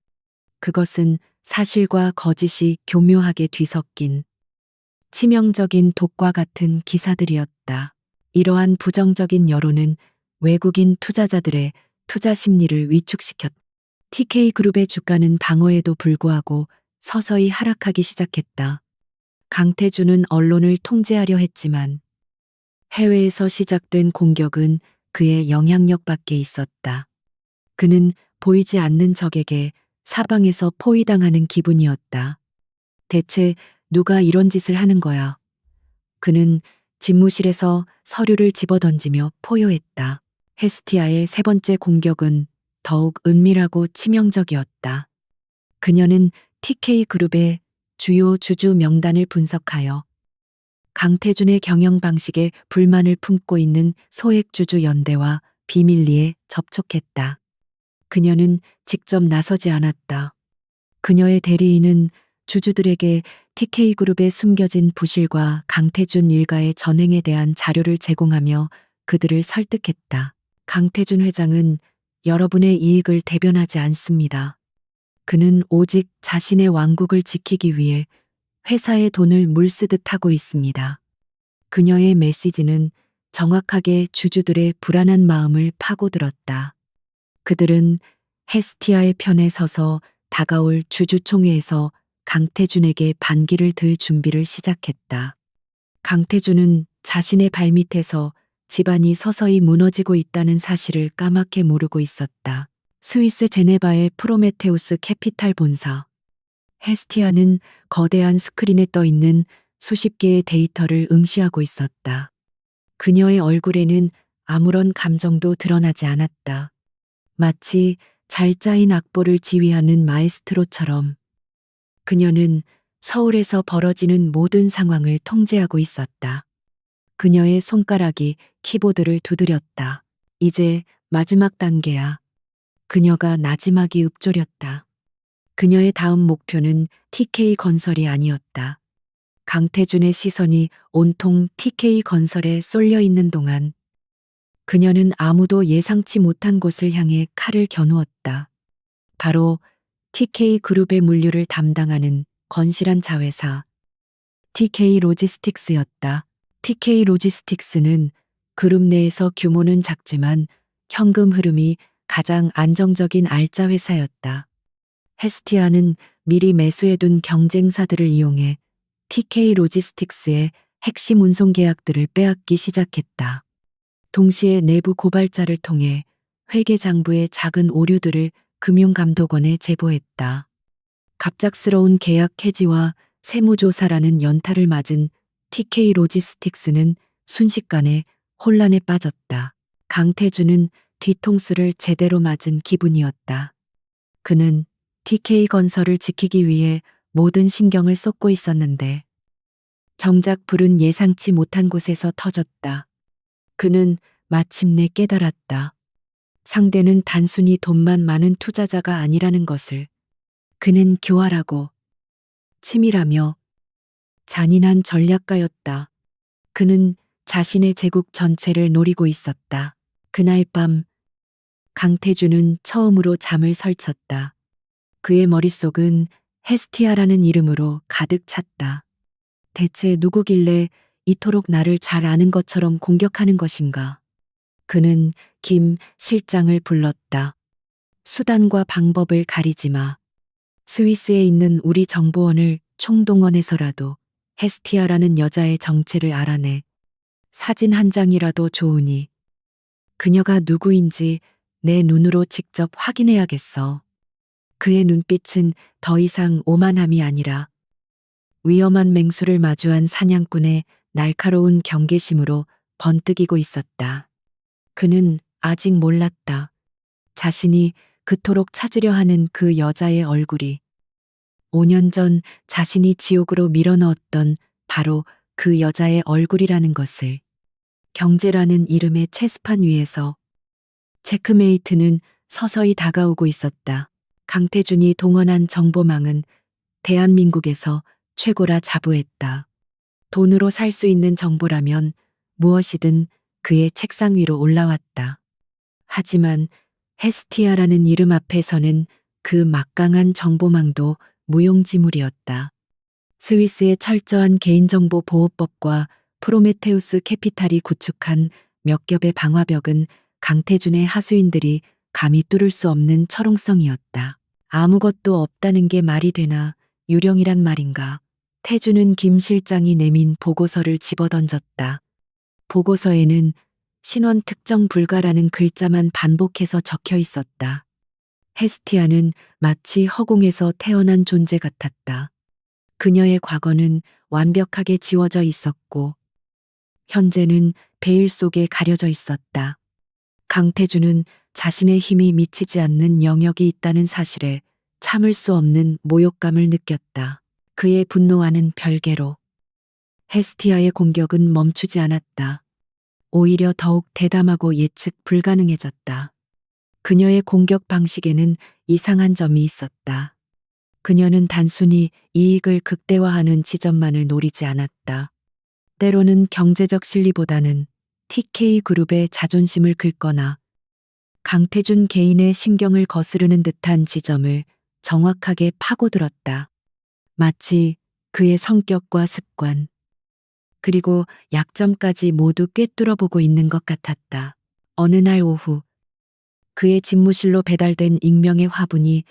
그것은 사실과 거짓이 교묘하게 뒤섞인 치명적인 독과 같은 기사들이었다. 이러한 부정적인 여론은 외국인 투자자들의 투자 심리를 위축시켰다. TK그룹의 주가는 방어에도 불구하고 서서히 하락하기 시작했다. 강태준은 언론을 통제하려 했지만 해외에서 시작된 공격은 그의 영향력 밖에 있었다. 그는 보이지 않는 적에게 사방에서 포위당하는 기분이었다. 대체 누가 이런 짓을 하는 거야? 그는 집무실에서 서류를 집어던지며 포효했다. 헤스티아의 세 번째 공격은 더욱 은밀하고 치명적이었다. 그녀는 TK그룹의 주요 주주 명단을 분석하여 강태준의 경영 방식에 불만을 품고 있는 소액주주 연대와 비밀리에 접촉했다. 그녀는 직접 나서지 않았다. 그녀의 대리인은 주주들에게 TK그룹의 숨겨진 부실과 강태준 일가의 전횡에 대한 자료를 제공하며 그들을 설득했다. 강태준 회장은 여러분의 이익을 대변하지 않습니다. 그는 오직 자신의 왕국을 지키기 위해 회사의 돈을 물쓰듯 하고 있습니다. 그녀의 메시지는 정확하게 주주들의 불안한 마음을 파고들었다. 그들은 헤스티아의 편에 서서 다가올 주주총회에서 강태준에게 반기를 들 준비를 시작했다. 강태준은 자신의 발밑에서 집안이 서서히 무너지고 있다는 사실을 까맣게 모르고 있었다. 스위스 제네바의 프로메테우스 캐피탈 본사. 헤스티아는 거대한 스크린에 떠 있는 수십 개의 데이터를 응시하고 있었다. 그녀의 얼굴에는 아무런 감정도 드러나지 않았다. 마치 잘 짜인 악보를 지휘하는 마에스트로처럼 그녀는 서울에서 벌어지는 모든 상황을 통제하고 있었다. 그녀의 손가락이 키보드를 두드렸다. 이제 마지막 단계야. 그녀가 나지막이 읊조렸다. 그녀의 다음 목표는 TK건설이 아니었다. 강태준의 시선이 온통 TK건설에 쏠려 있는 동안 그녀는 아무도 예상치 못한 곳을 향해 칼을 겨누었다. 바로 TK그룹의 물류를 담당하는 건실한 자회사 TK로지스틱스였다. TK로지스틱스는 그룹 내에서 규모는 작지만 현금 흐름이 가장 안정적인 알짜 회사였다. 헤스티아는 미리 매수해둔 경쟁사들을 이용해 TK로지스틱스의 핵심 운송 계약들을 빼앗기 시작했다. 동시에 내부 고발자를 통해 회계장부의 작은 오류들을 금융감독원에 제보했다. 갑작스러운 계약 해지와 세무조사라는 연타를 맞은 TK로지스틱스는 순식간에 혼란에 빠졌다. 강태준은 뒤통수를 제대로 맞은 기분이었다. 그는 TK건설을 지키기 위해 모든 신경을 쏟고 있었는데 정작 불은 예상치 못한 곳에서 터졌다. 그는 마침내 깨달았다. 상대는 단순히 돈만 많은 투자자가 아니라는 것을. 그는 교활하고 치밀하며 잔인한 전략가였다. 그는 자신의 제국 전체를 노리고 있었다. 그날 밤 강태준은 처음으로 잠을 설쳤다. 그의 머릿속은 헤스티아라는 이름으로 가득 찼다. 대체 누구길래 이토록 나를 잘 아는 것처럼 공격하는 것인가? 그는 김 실장을 불렀다. 수단과 방법을 가리지 마. 스위스에 있는 우리 정보원을 총동원해서라도 헤스티아라는 여자의 정체를 알아내. 사진 한 장이라도 좋으니 그녀가 누구인지 내 눈으로 직접 확인해야겠어. 그의 눈빛은 더 이상 오만함이 아니라 위험한 맹수를 마주한 사냥꾼의 날카로운 경계심으로 번뜩이고 있었다. 그는 아직 몰랐다. 자신이 그토록 찾으려 하는 그 여자의 얼굴이 5년 전 자신이 지옥으로 밀어넣었던 바로 그 여자의 얼굴이라는 것을. 경제라는 이름의 체스판 위에서 체크메이트는 서서히 다가오고 있었다. 강태준이 동원한 정보망은 대한민국에서 최고라 자부했다. 돈으로 살 수 있는 정보라면 무엇이든 그의 책상 위로 올라왔다. 하지만 헤스티아라는 이름 앞에서는 그 막강한 정보망도 무용지물이었다. 스위스의 철저한 개인정보 보호법과 프로메테우스 캐피탈이 구축한 몇 겹의 방화벽은 강태준의 하수인들이 감히 뚫을 수 없는 철옹성이었다. 아무것도 없다는 게 말이 되나 유령이란 말인가. 태준은 김 실장이 내민 보고서를 집어던졌다. 보고서에는 신원 특정 불가라는 글자만 반복해서 적혀 있었다. 헤스티아는 마치 허공에서 태어난 존재 같았다. 그녀의 과거는 완벽하게 지워져 있었고 현재는 베일 속에 가려져 있었다. 강태준은 자신의 힘이 미치지 않는 영역이 있다는 사실에 참을 수 없는 모욕감을 느꼈다. 그의 분노와는 별개로 헤스티아의 공격은 멈추지 않았다. 오히려 더욱 대담하고 예측 불가능해졌다. 그녀의 공격 방식에는 이상한 점이 있었다. 그녀는 단순히 이익을 극대화하는 지점만을 노리지 않았다. 때로는 경제적 실리보다는 TK그룹의 자존심을 긁거나 강태준 개인의 신경을 거스르는 듯한 지점을 정확하게 파고들었다. 마치 그의 성격과 습관, 그리고 약점까지 모두 꿰뚫어 보고 있는 것 같았다. 어느 날 오후, 그의 집무실로 배달된 익명의 화분이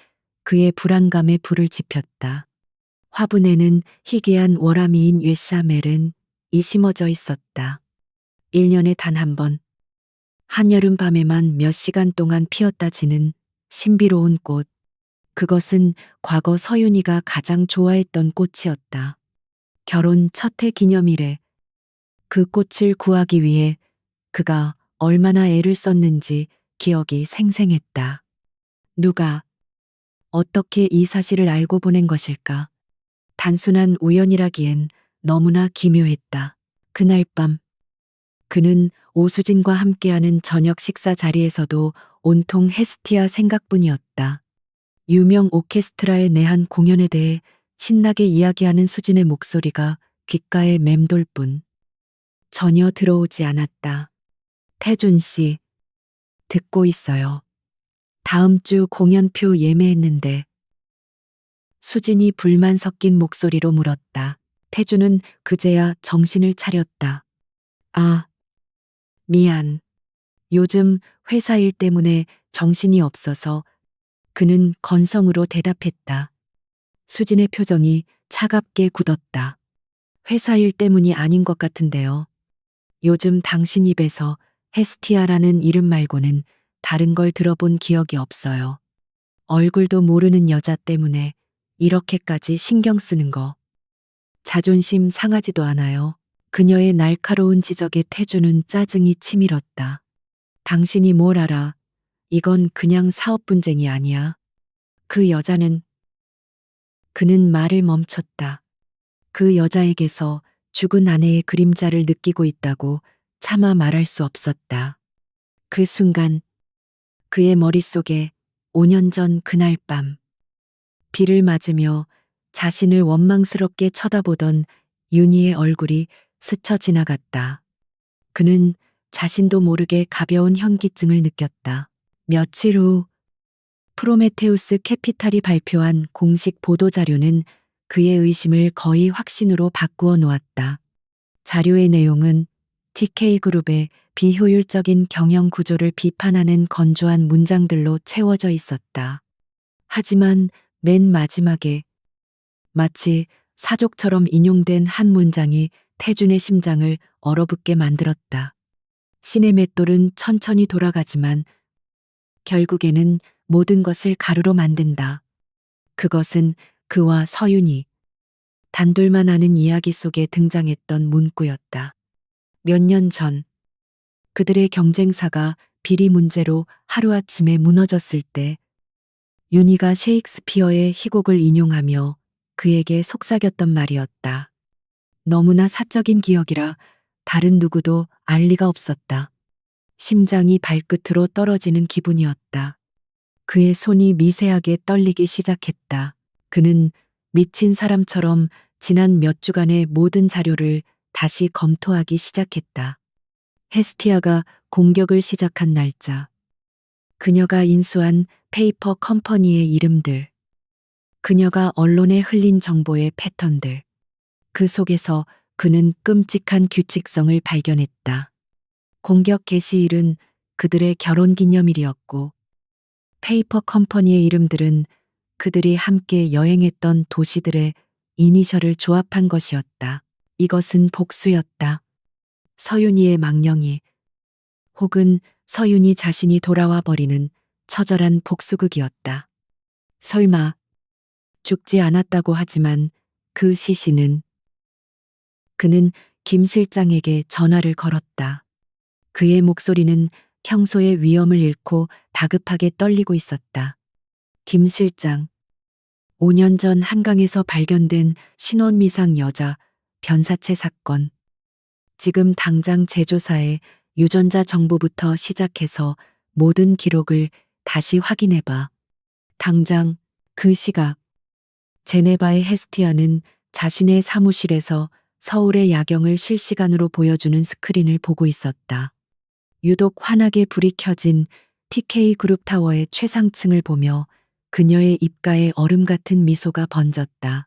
그의 불안감에 불을 지폈다. 화분에는 희귀한 워라미인 웨샤멜은 이 심어져 있었다. 1년에 단 한 번, 한여름 밤에만 몇 시간 동안 피었다 지는 신비로운 꽃. 그것은 과거 서윤이가 가장 좋아했던 꽃이었다. 결혼 첫 해 기념일에 그 꽃을 구하기 위해 그가 얼마나 애를 썼는지 기억이 생생했다. 누가 어떻게 이 사실을 알고 보낸 것일까? 단순한 우연이라기엔 너무나 기묘했다. 그날 밤, 그는 오수진과 함께하는 저녁 식사 자리에서도 온통 헤스티아 생각뿐이었다. 유명 오케스트라의 내한 공연에 대해 신나게 이야기하는 수진의 목소리가 귓가에 맴돌 뿐 전혀 들어오지 않았다. 태준 씨, 듣고 있어요. 다음 주 공연표 예매했는데. 수진이 불만 섞인 목소리로 물었다. 태준은 그제야 정신을 차렸다. 아, 미안. 요즘 회사 일 때문에 정신이 없어서. 그는 건성으로 대답했다. 수진의 표정이 차갑게 굳었다. 회사 일 때문이 아닌 것 같은데요. 요즘 당신 입에서 헤스티아라는 이름 말고는 다른 걸 들어본 기억이 없어요. 얼굴도 모르는 여자 때문에 이렇게까지 신경 쓰는 거. 자존심 상하지도 않아요. 그녀의 날카로운 지적에 태주는 짜증이 치밀었다. 당신이 뭘 알아? 이건 그냥 사업 분쟁이 아니야. 그 여자는. 그는 말을 멈췄다. 그 여자에게서 죽은 아내의 그림자를 느끼고 있다고 차마 말할 수 없었다. 그 순간 그의 머릿속에 5년 전 그날 밤 비를 맞으며 자신을 원망스럽게 쳐다보던 윤희의 얼굴이 스쳐 지나갔다. 그는 자신도 모르게 가벼운 현기증을 느꼈다. 며칠 후 프로메테우스 캐피탈이 발표한 공식 보도자료는 그의 의심을 거의 확신으로 바꾸어 놓았다. 자료의 내용은 TK그룹의 비효율적인 경영 구조를 비판하는 건조한 문장들로 채워져 있었다. 하지만 맨 마지막에 마치 사족처럼 인용된 한 문장이 태준의 심장을 얼어붙게 만들었다. 신의 맷돌은 천천히 돌아가지만 결국에는 모든 것을 가루로 만든다. 그것은 그와 서윤이 단둘만 아는 이야기 속에 등장했던 문구였다. 몇 년 전 그들의 경쟁사가 비리 문제로 하루아침에 무너졌을 때 윤희가 셰익스피어의 희곡을 인용하며 그에게 속삭였던 말이었다. 너무나 사적인 기억이라 다른 누구도 알 리가 없었다. 심장이 발끝으로 떨어지는 기분이었다. 그의 손이 미세하게 떨리기 시작했다. 그는 미친 사람처럼 지난 몇 주간의 모든 자료를 다시 검토하기 시작했다. 헤스티아가 공격을 시작한 날짜, 그녀가 인수한 페이퍼 컴퍼니의 이름들, 그녀가 언론에 흘린 정보의 패턴들. 그 속에서 그는 끔찍한 규칙성을 발견했다. 공격 개시일은 그들의 결혼 기념일이었고, 페이퍼 컴퍼니의 이름들은 그들이 함께 여행했던 도시들의 이니셜을 조합한 것이었다. 이것은 복수였다. 서윤이의 망령이, 혹은 서윤이 자신이 돌아와 버리는 처절한 복수극이었다. 설마 죽지 않았다고 하지만 그 시신은. 그는 김 실장에게 전화를 걸었다. 그의 목소리는 평소의 위엄을 잃고 다급하게 떨리고 있었다. 김 실장, 5년 전 한강에서 발견된 신원미상 여자 변사체 사건. 지금 당장 제조사의 유전자 정보부터 시작해서 모든 기록을 다시 확인해봐. 당장 그 시각 제네바의 헤스티아는 자신의 사무실에서 서울의 야경을 실시간으로 보여주는 스크린을 보고 있었다. 유독 환하게 불이 켜진 TK 그룹 타워의 최상층을 보며 그녀의 입가에 얼음 같은 미소가 번졌다.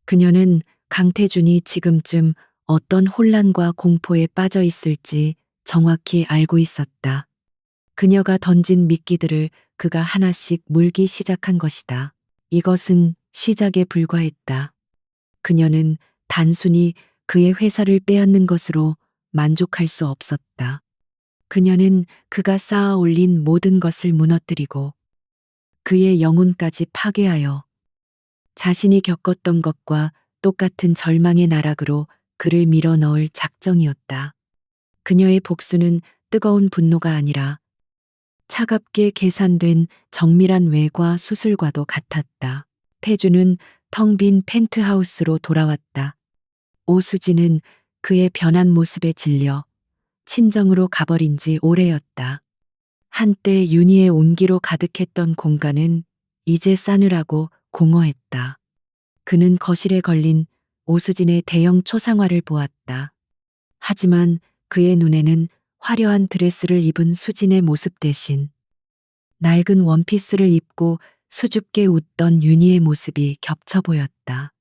그녀는 강태준이 지금쯤 어떤 혼란과 공포에 빠져 있을지 정확히 알고 있었다. 그녀가 던진 미끼들을 그가 하나씩 물기 시작한 것이다. 이것은 시작에 불과했다. 그녀는 단순히 그의 회사를 빼앗는 것으로 만족할 수 없었다. 그녀는 그가 쌓아 올린 모든 것을 무너뜨리고 그의 영혼까지 파괴하여 자신이 겪었던 것과 똑같은 절망의 나락으로 그를 밀어 넣을 작정이었다. 그녀의 복수는 뜨거운 분노가 아니라 차갑게 계산된 정밀한 외과 수술과도 같았다. 태주는 텅 빈 펜트하우스로 돌아왔다. 오수진은 그의 변한 모습에 질려 친정으로 가버린 지 오래였다. 한때 윤희의 온기로 가득했던 공간은 이제 싸늘하고 공허했다. 그는 거실에 걸린 오수진의 대형 초상화를 보았다. 하지만 그의 눈에는 화려한 드레스를 입은 수진의 모습 대신 낡은 원피스를 입고 수줍게 웃던 윤희의 모습이 겹쳐 보였다.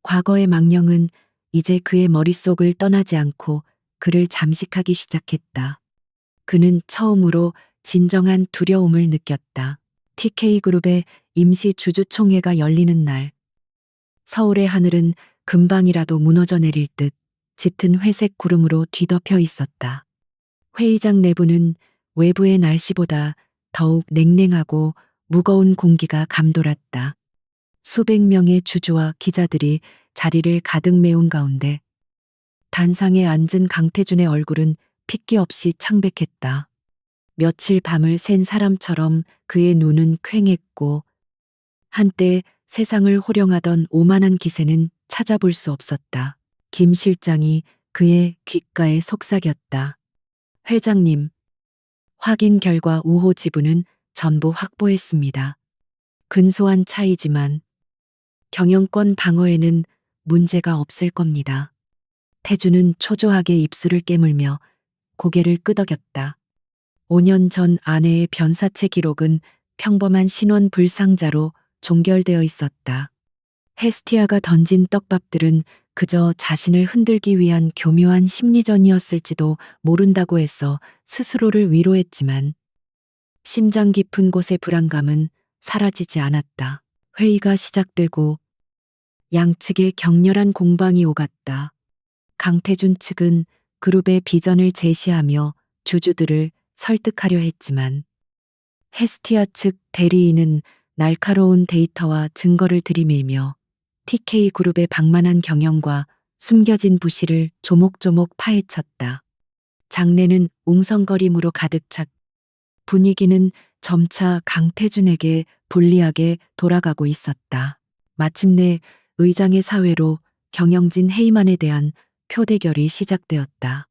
과거의 망령은 이제 그의 머릿속을 떠나지 않고 그를 잠식하기 시작했다. 그는 처음으로 진정한 두려움을 느꼈다. TK그룹의 임시 주주총회가 열리는 날, 서울의 하늘은 금방이라도 무너져 내릴 듯 짙은 회색 구름으로 뒤덮여 있었다. 회의장 내부는 외부의 날씨보다 더욱 냉랭하고 무거운 공기가 감돌았다. 수백 명의 주주와 기자들이 자리를 가득 메운 가운데 단상에 앉은 강태준의 얼굴은 핏기 없이 창백했다. 며칠 밤을 샌 사람처럼 그의 눈은 퀭했고 한때 세상을 호령하던 오만한 기세는 찾아볼 수 없었다. 김 실장이 그의 귓가에 속삭였다. 회장님, 확인 결과 우호 지분은 전부 확보했습니다. 근소한 차이지만 경영권 방어에는 문제가 없을 겁니다. 태주는 초조하게 입술을 깨물며 고개를 끄덕였다. 5년 전 아내의 변사체 기록은 평범한 신원 불상자로 종결되어 있었다. 헤스티아가 던진 떡밥들은 그저 자신을 흔들기 위한 교묘한 심리전이었을지도 모른다고 해서 스스로를 위로했지만 심장 깊은 곳의 불안감은 사라지지 않았다. 회의가 시작되고 양측의 격렬한 공방이 오갔다. 강태준 측은 그룹의 비전을 제시하며 주주들을 설득하려 했지만 헤스티아 측 대리인은 날카로운 데이터와 증거를 들이밀며 TK그룹의 방만한 경영과 숨겨진 부실을 조목조목 파헤쳤다. 장내는 웅성거림으로 가득 찼 분위기는 점차 강태준에게 불리하게 돌아가고 있었다. 마침내 의장의 사회로 경영진 해임안에 대한 표대결이 시작되었다.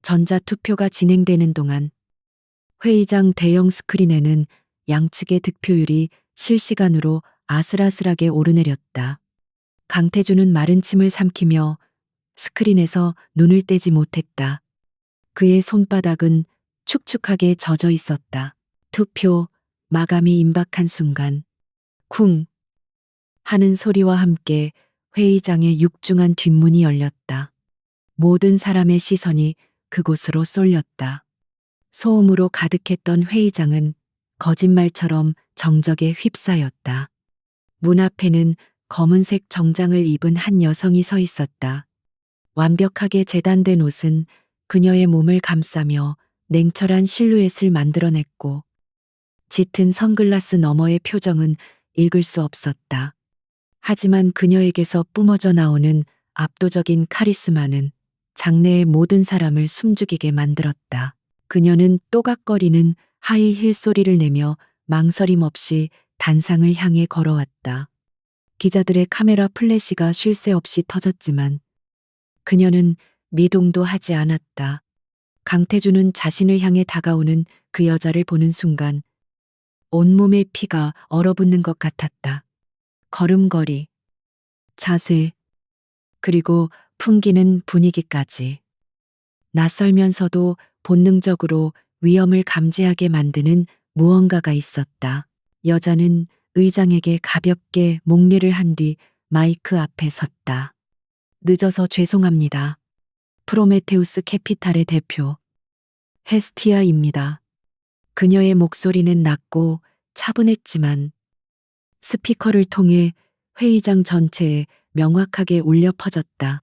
전자투표가 진행되는 동안 회의장 대형 스크린에는 양측의 득표율이 실시간으로 아슬아슬하게 오르내렸다. 강태준은 마른 침을 삼키며 스크린에서 눈을 떼지 못했다. 그의 손바닥은 축축하게 젖어 있었다. 투표 마감이 임박한 순간 쿵 하는 소리와 함께 회의장의 육중한 뒷문이 열렸다. 모든 사람의 시선이 그곳으로 쏠렸다. 소음으로 가득했던 회의장은 거짓말처럼 정적에 휩싸였다. 문 앞에는 검은색 정장을 입은 한 여성이 서 있었다. 완벽하게 재단된 옷은 그녀의 몸을 감싸며 냉철한 실루엣을 만들어냈고 짙은 선글라스 너머의 표정은 읽을 수 없었다. 하지만 그녀에게서 뿜어져 나오는 압도적인 카리스마는 장내의 모든 사람을 숨죽이게 만들었다. 그녀는 또각거리는 하이힐 소리를 내며 망설임 없이 단상을 향해 걸어왔다. 기자들의 카메라 플래시가 쉴 새 없이 터졌지만 그녀는 미동도 하지 않았다. 강태준은 자신을 향해 다가오는 그 여자를 보는 순간 온몸의 피가 얼어붙는 것 같았다. 걸음걸이, 자세, 그리고 풍기는 분위기까지. 낯설면서도 본능적으로 위험을 감지하게 만드는 무언가가 있었다. 여자는 의장에게 가볍게 목례를 한 뒤 마이크 앞에 섰다. 늦어서 죄송합니다. 프로메테우스 캐피탈의 대표, 헤스티아입니다. 그녀의 목소리는 낮고 차분했지만 스피커를 통해 회의장 전체에 명확하게 울려 퍼졌다.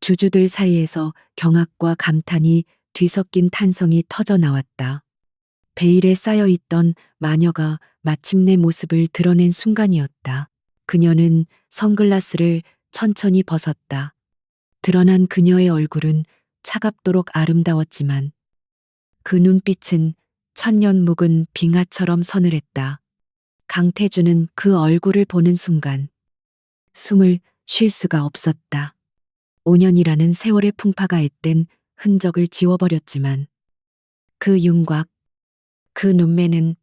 주주들 사이에서 경악과 감탄이 뒤섞인 탄성이 터져 나왔다. 베일에 쌓여 있던 마녀가 마침내 모습을 드러낸 순간이었다. 그녀는 선글라스를 천천히 벗었다. 드러난 그녀의 얼굴은 차갑도록 아름다웠지만 그 눈빛은 천년 묵은 빙하처럼 서늘했다. 강태준은 그 얼굴을 보는 순간 숨을 쉴 수가 없었다. 5년이라는 세월의 풍파가 앳된 흔적을 지워버렸지만 그 윤곽, 그 눈매는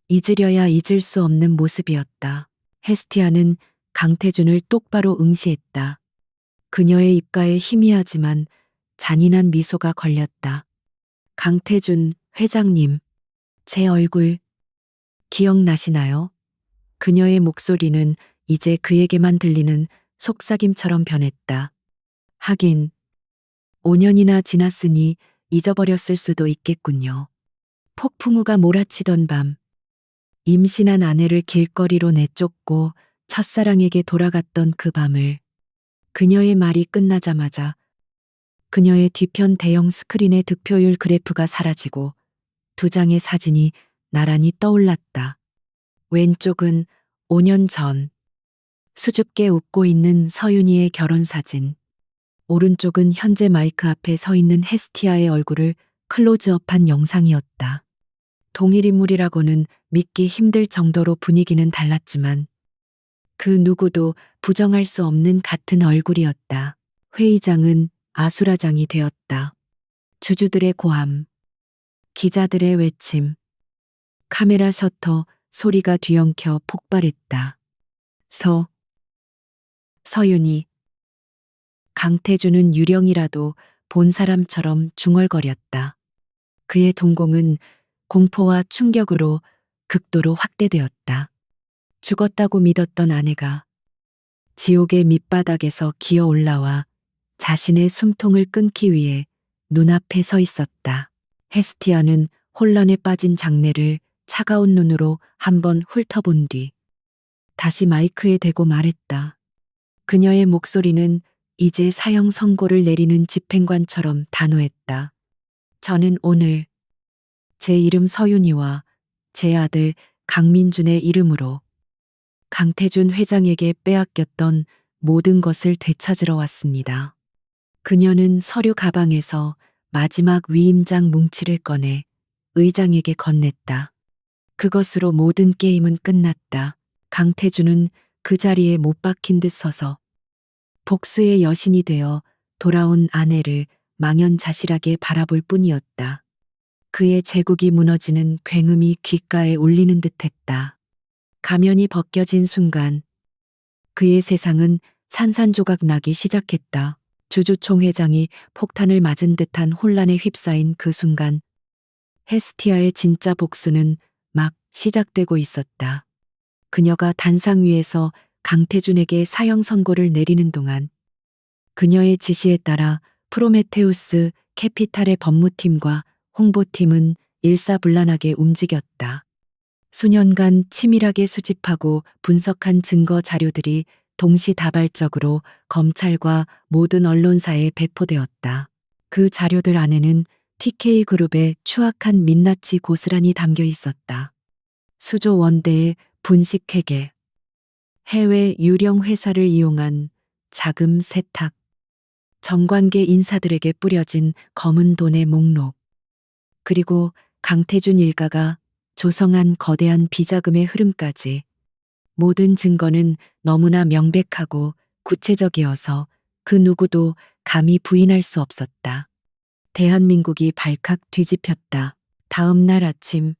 잊으려야 잊을 수 없는 모습이었다. 헤스티아는 강태준을 똑바로 응시했다. 그녀의 입가에 희미하지만 잔인한 미소가 걸렸다. 강태준 회장님, 제 얼굴 기억나시나요? 그녀의 목소리는 이제 그에게만 들리는 속삭임처럼 변했다. 하긴 5년이나 지났으니 잊어버렸을 수도 있겠군요. 폭풍우가 몰아치던 밤, 임신한 아내를 길거리로 내쫓고 첫사랑에게 돌아갔던 그 밤을 그녀의 말이 끝나자마자 그녀의 뒤편 대형 스크린의 득표율 그래프가 사라지고 두 장의 사진이 나란히 떠올랐다. 왼쪽은 5년 전 수줍게 웃고 있는 서윤이의 결혼 사진. 오른쪽은 현재 마이크 앞에 서 있는 헤스티아의 얼굴을 클로즈업한 영상이었다. 동일 인물이라고는 믿기 힘들 정도로 분위기는 달랐지만 그 누구도 부정할 수 없는 같은 얼굴이었다. 회의장은 아수라장이 되었다. 주주들의 고함, 기자들의 외침, 카메라 셔터 소리가 뒤엉켜 폭발했다. 서윤이, 강태준은 유령이라도 본 사람처럼 중얼거렸다. 그의 동공은 공포와 충격으로 극도로 확대되었다. 죽었다고 믿었던 아내가 지옥의 밑바닥에서 기어 올라와 자신의 숨통을 끊기 위해 눈앞에 서 있었다. 헤스티아는 혼란에 빠진 장내를 차가운 눈으로 한번 훑어본 뒤 다시 마이크에 대고 말했다. 그녀의 목소리는 이제 사형 선고를 내리는 집행관처럼 단호했다. 저는 오늘 제 이름 서윤이와 제 아들 강민준의 이름으로 강태준 회장에게 빼앗겼던 모든 것을 되찾으러 왔습니다. 그녀는 서류 가방에서 마지막 위임장 뭉치를 꺼내 의장에게 건넸다. 그것으로 모든 게임은 끝났다. 강태준은 그 자리에 못 박힌 듯 서서 복수의 여신이 되어 돌아온 아내를 망연자실하게 바라볼 뿐이었다. 그의 제국이 무너지는 굉음이 귓가에 울리는 듯했다. 가면이 벗겨진 순간 그의 세상은 산산조각 나기 시작했다. 주주총 회장이 폭탄을 맞은 듯한 혼란에 휩싸인 그 순간 헤스티아의 진짜 복수는 막 시작되고 있었다. 그녀가 단상 위에서 강태준에게 사형 선고를 내리는 동안 그녀의 지시에 따라 프로메테우스 캐피탈의 법무팀과 홍보팀은 일사불란하게 움직였다. 수년간 치밀하게 수집하고 분석한 증거 자료들이 동시다발적으로 검찰과 모든 언론사에 배포되었다. 그 자료들 안에는 TK그룹의 추악한 민낯이 고스란히 담겨 있었다. 수조 원대의 분식회계, 해외 유령 회사를 이용한 자금 세탁, 정관계 인사들에게 뿌려진 검은 돈의 목록, 그리고 강태준 일가가 조성한 거대한 비자금의 흐름까지 모든 증거는 너무나 명백하고 구체적이어서 그 누구도 감히 부인할 수 없었다. 대한민국이 발칵 뒤집혔다. 다음 날 아침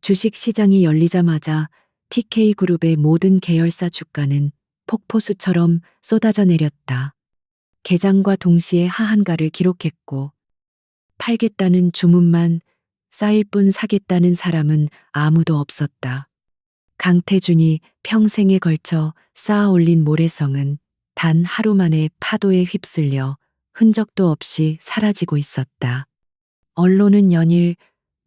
주식 시장이 열리자마자 TK그룹의 모든 계열사 주가는 폭포수처럼 쏟아져 내렸다. 개장과 동시에 하한가를 기록했고 팔겠다는 주문만 쌓일 뿐 사겠다는 사람은 아무도 없었다. 강태준이 평생에 걸쳐 쌓아 올린 모래성은 단 하루 만에 파도에 휩쓸려 흔적도 없이 사라지고 있었다. 언론은 연일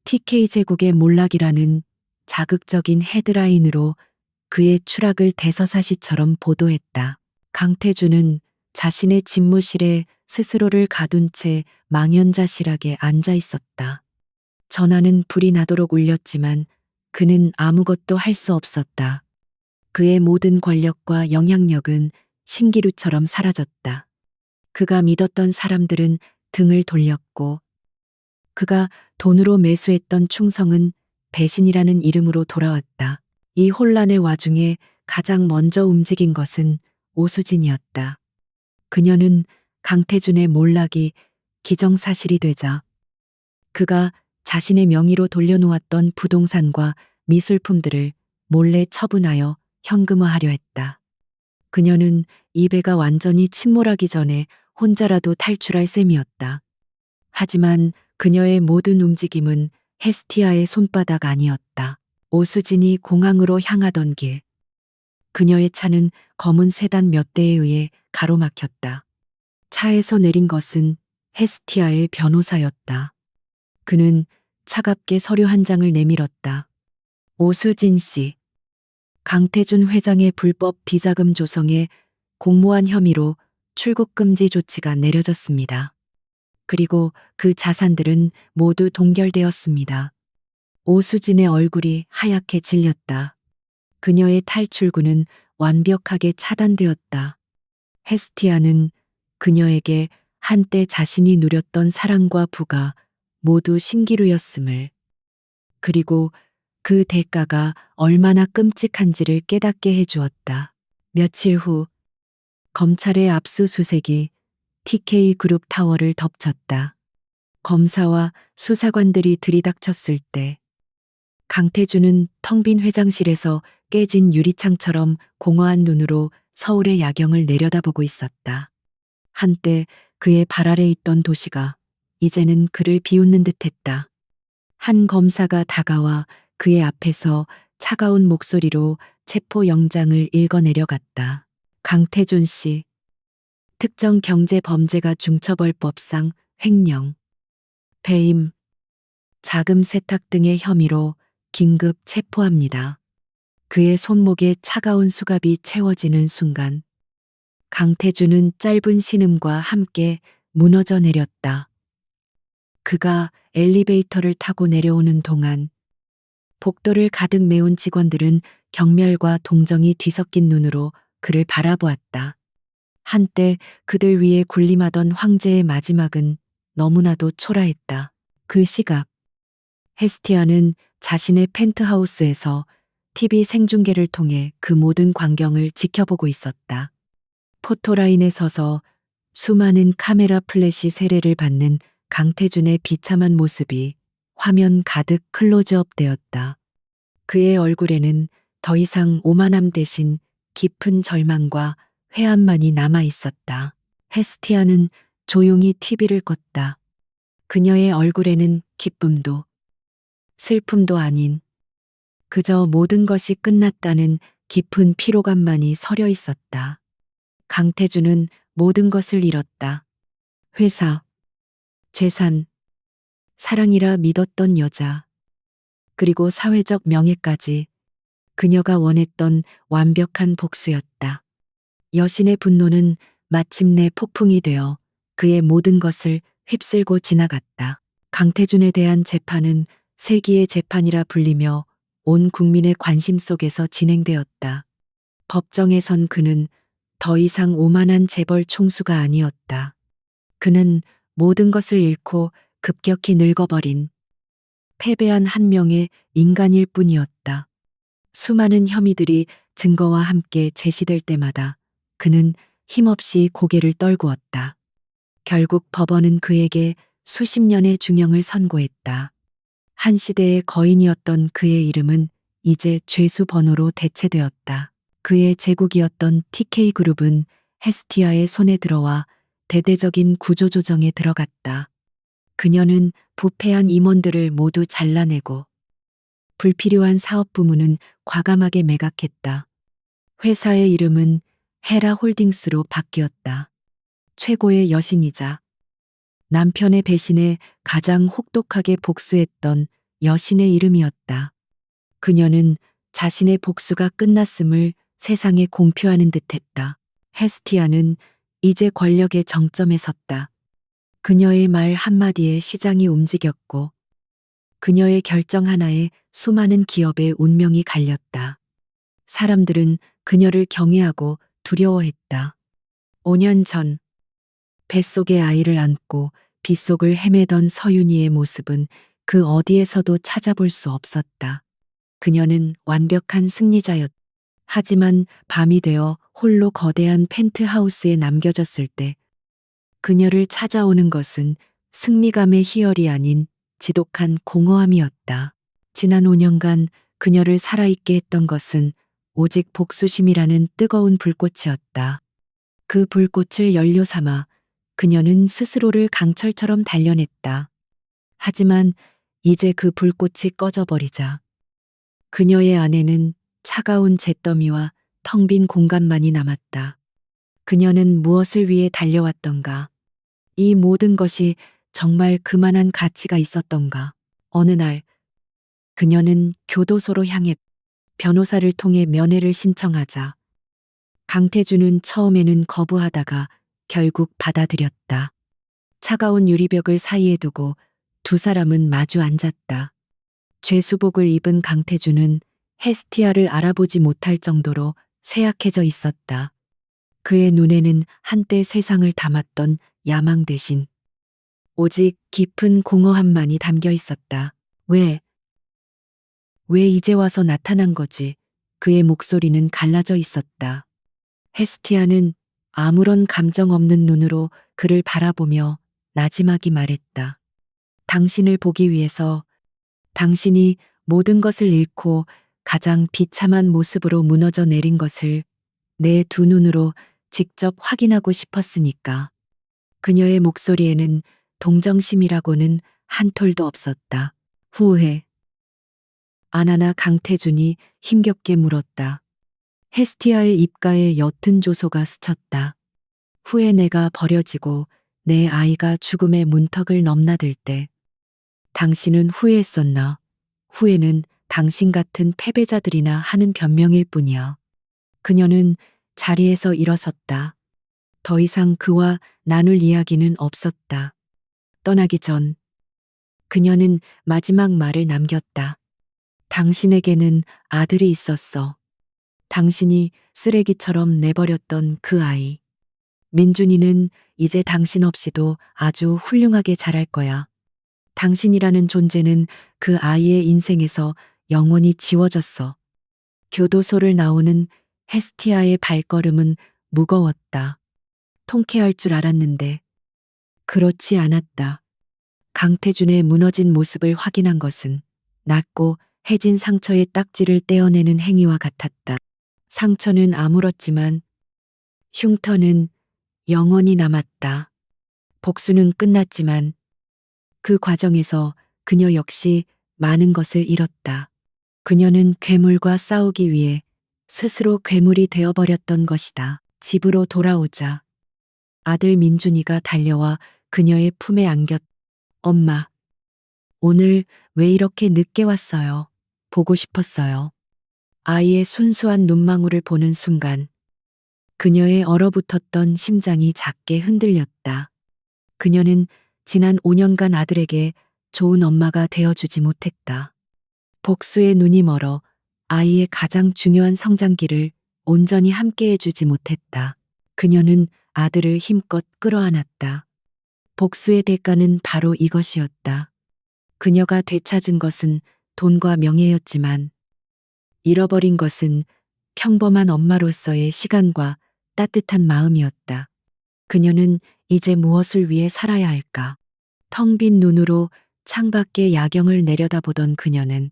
TK제국의 몰락이라는 자극적인 헤드라인으로 그의 추락을 대서사시처럼 보도했다. 강태준은 자신의 집무실에 스스로를 가둔 채 망연자실하게 앉아 있었다. 전화는 불이 나도록 울렸지만 그는 아무것도 할 수 없었다. 그의 모든 권력과 영향력은 신기루처럼 사라졌다. 그가 믿었던 사람들은 등을 돌렸고 그가 돈으로 매수했던 충성은 배신이라는 이름으로 돌아왔다. 이 혼란의 와중에 가장 먼저 움직인 것은 오수진이었다. 그녀는 강태준의 몰락이 기정사실이 되자 그가 자신의 명의로 돌려놓았던 부동산과 미술품들을 몰래 처분하여 현금화하려 했다. 그녀는 이 배가 완전히 침몰하기 전에 혼자라도 탈출할 셈이었다. 하지만 그녀의 모든 움직임은 헤스티아의 손바닥 아니었다. 오수진이 공항으로 향하던 길. 그녀의 차는 검은 세단 몇 대에 의해 가로막혔다. 차에서 내린 것은 헤스티아의 변호사였다. 그는 차갑게 서류 한 장을 내밀었다. 오수진 씨. 강태준 회장의 불법 비자금 조성에 공모한 혐의로 출국 금지 조치가 내려졌습니다. 그리고 그 자산들은 모두 동결되었습니다. 오수진의 얼굴이 하얗게 질렸다. 그녀의 탈출구는 완벽하게 차단되었다. 헤스티아는 그녀에게 한때 자신이 누렸던 사랑과 부가 모두 신기루였음을, 그리고 그 대가가 얼마나 끔찍한지를 깨닫게 해주었다. 며칠 후 검찰의 압수수색이 TK그룹 타워를 덮쳤다. 검사와 수사관들이 들이닥쳤을 때 강태준은 텅 빈 회장실에서 깨진 유리창처럼 공허한 눈으로 서울의 야경을 내려다보고 있었다. 한때 그의 발 아래 있던 도시가 이제는 그를 비웃는 듯했다. 한 검사가 다가와 그의 앞에서 차가운 목소리로 체포 영장을 읽어내려갔다. 강태준 씨, 특정 경제 범죄가 중처벌법상 횡령, 배임, 자금 세탁 등의 혐의로 긴급 체포합니다. 그의 손목에 차가운 수갑이 채워지는 순간 강태준은 짧은 신음과 함께 무너져 내렸다. 그가 엘리베이터를 타고 내려오는 동안 복도를 가득 메운 직원들은 경멸과 동정이 뒤섞인 눈으로 그를 바라보았다. 한때 그들 위에 군림하던 황제의 마지막은 너무나도 초라했다. 그 시각 헤스티아는 자신의 펜트하우스에서 TV 생중계를 통해 그 모든 광경을 지켜보고 있었다. 포토라인에 서서 수많은 카메라 플래시 세례를 받는 강태준의 비참한 모습이 화면 가득 클로즈업 되었다. 그의 얼굴에는 더 이상 오만함 대신 깊은 절망과 회한만이 남아 있었다. 헤스티아는 조용히 TV를 껐다. 그녀의 얼굴에는 기쁨도 슬픔도 아닌 그저 모든 것이 끝났다는 깊은 피로감만이 서려 있었다. 강태준은 모든 것을 잃었다. 회사, 재산, 사랑이라 믿었던 여자, 그리고 사회적 명예까지 그녀가 원했던 완벽한 복수였다. 여신의 분노는 마침내 폭풍이 되어 그의 모든 것을 휩쓸고 지나갔다. 강태준에 대한 재판은 세기의 재판이라 불리며 온 국민의 관심 속에서 진행되었다. 법정에선 그는 더 이상 오만한 재벌 총수가 아니었다. 그는 모든 것을 잃고 급격히 늙어버린 패배한 한 명의 인간일 뿐이었다. 수많은 혐의들이 증거와 함께 제시될 때마다 그는 힘없이 고개를 떨구었다. 결국 법원은 그에게 수십 년의 중형을 선고했다. 한 시대의 거인이었던 그의 이름은 이제 죄수 번호로 대체되었다. 그의 제국이었던 TK그룹은 헤스티아의 손에 들어와 대대적인 구조조정에 들어갔다. 그녀는 부패한 임원들을 모두 잘라내고 불필요한 사업 부문은 과감하게 매각했다. 회사의 이름은 헤라 홀딩스로 바뀌었다. 최고의 여신이자 남편의 배신에 가장 혹독하게 복수했던 여신의 이름이었다. 그녀는 자신의 복수가 끝났음을 세상에 공표하는 듯했다. 헤스티아는 이제 권력의 정점에 섰다. 그녀의 말 한마디에 시장이 움직였고 그녀의 결정 하나에 수많은 기업의 운명이 갈렸다. 사람들은 그녀를 경외하고 두려워했다. 5년 전 뱃속에 아이를 안고 빗속을 헤매던 서윤이의 모습은 그 어디에서도 찾아볼 수 없었다. 그녀는 완벽한 승리자였다. 하지만 밤이 되어 홀로 거대한 펜트하우스에 남겨졌을 때 그녀를 찾아오는 것은 승리감의 희열이 아닌 지독한 공허함이었다. 지난 5년간 그녀를 살아있게 했던 것은 오직 복수심이라는 뜨거운 불꽃이었다. 그 불꽃을 연료 삼아 그녀는 스스로를 강철처럼 단련했다. 하지만 이제 그 불꽃이 꺼져버리자 그녀의 안에는 차가운 잿더미와 텅 빈 공간만이 남았다. 그녀는 무엇을 위해 달려왔던가? 이 모든 것이 정말 그만한 가치가 있었던가? 어느 날 그녀는 교도소로 향해 변호사를 통해 면회를 신청하자 강태준은 처음에는 거부하다가 결국 받아들였다. 차가운 유리벽을 사이에 두고 두 사람은 마주 앉았다. 죄수복을 입은 강태준은 헤스티아를 알아보지 못할 정도로 쇠약해져 있었다. 그의 눈에는 한때 세상을 담았던 야망 대신 오직 깊은 공허함만이 담겨 있었다. 왜 이제 와서 나타난 거지? 그의 목소리는 갈라져 있었다. 헤스티아는 아무런 감정 없는 눈으로 그를 바라보며 나지막이 말했다. 당신을 보기 위해서 당신이 모든 것을 잃고 가장 비참한 모습으로 무너져 내린 것을 내 두 눈으로 직접 확인하고 싶었으니까. 그녀의 목소리에는 동정심이라고는 한 톨도 없었다. 후회. 안 하나 강태준이 힘겹게 물었다. 헤스티아의 입가에 옅은 조소가 스쳤다. 후에 내가 버려지고 내 아이가 죽음의 문턱을 넘나들 때 당신은 후회했었나? 후회는 당신 같은 패배자들이나 하는 변명일 뿐이야. 그녀는 자리에서 일어섰다. 더 이상 그와 나눌 이야기는 없었다. 떠나기 전 그녀는 마지막 말을 남겼다. 당신에게는 아들이 있었어. 당신이 쓰레기처럼 내버렸던 그 아이. 민준이는 이제 당신 없이도 아주 훌륭하게 자랄 거야. 당신이라는 존재는 그 아이의 인생에서 영원히 지워졌어. 교도소를 나오는 헤스티아의 발걸음은 무거웠다. 통쾌할 줄 알았는데 그렇지 않았다. 강태준의 무너진 모습을 확인한 것은 낮고 해진 상처의 딱지를 떼어내는 행위와 같았다. 상처는 아물었지만 흉터는 영원히 남았다. 복수는 끝났지만 그 과정에서 그녀 역시 많은 것을 잃었다. 그녀는 괴물과 싸우기 위해 스스로 괴물이 되어버렸던 것이다. 집으로 돌아오자 아들 민준이가 달려와 그녀의 품에 안겼. 엄마, 오늘 왜 이렇게 늦게 왔어요? 보고 싶었어요. 아이의 순수한 눈망울을 보는 순간 그녀의 얼어붙었던 심장이 작게 흔들렸다. 그녀는 지난 5년간 아들에게 좋은 엄마가 되어주지 못했다. 복수의 눈이 멀어 아이의 가장 중요한 성장기를 온전히 함께해주지 못했다. 그녀는 아들을 힘껏 끌어안았다. 복수의 대가는 바로 이것이었다. 그녀가 되찾은 것은 돈과 명예였지만 잃어버린 것은 평범한 엄마로서의 시간과 따뜻한 마음이었다. 그녀는 이제 무엇을 위해 살아야 할까? 텅 빈 눈으로 창밖의 야경을 내려다보던 그녀는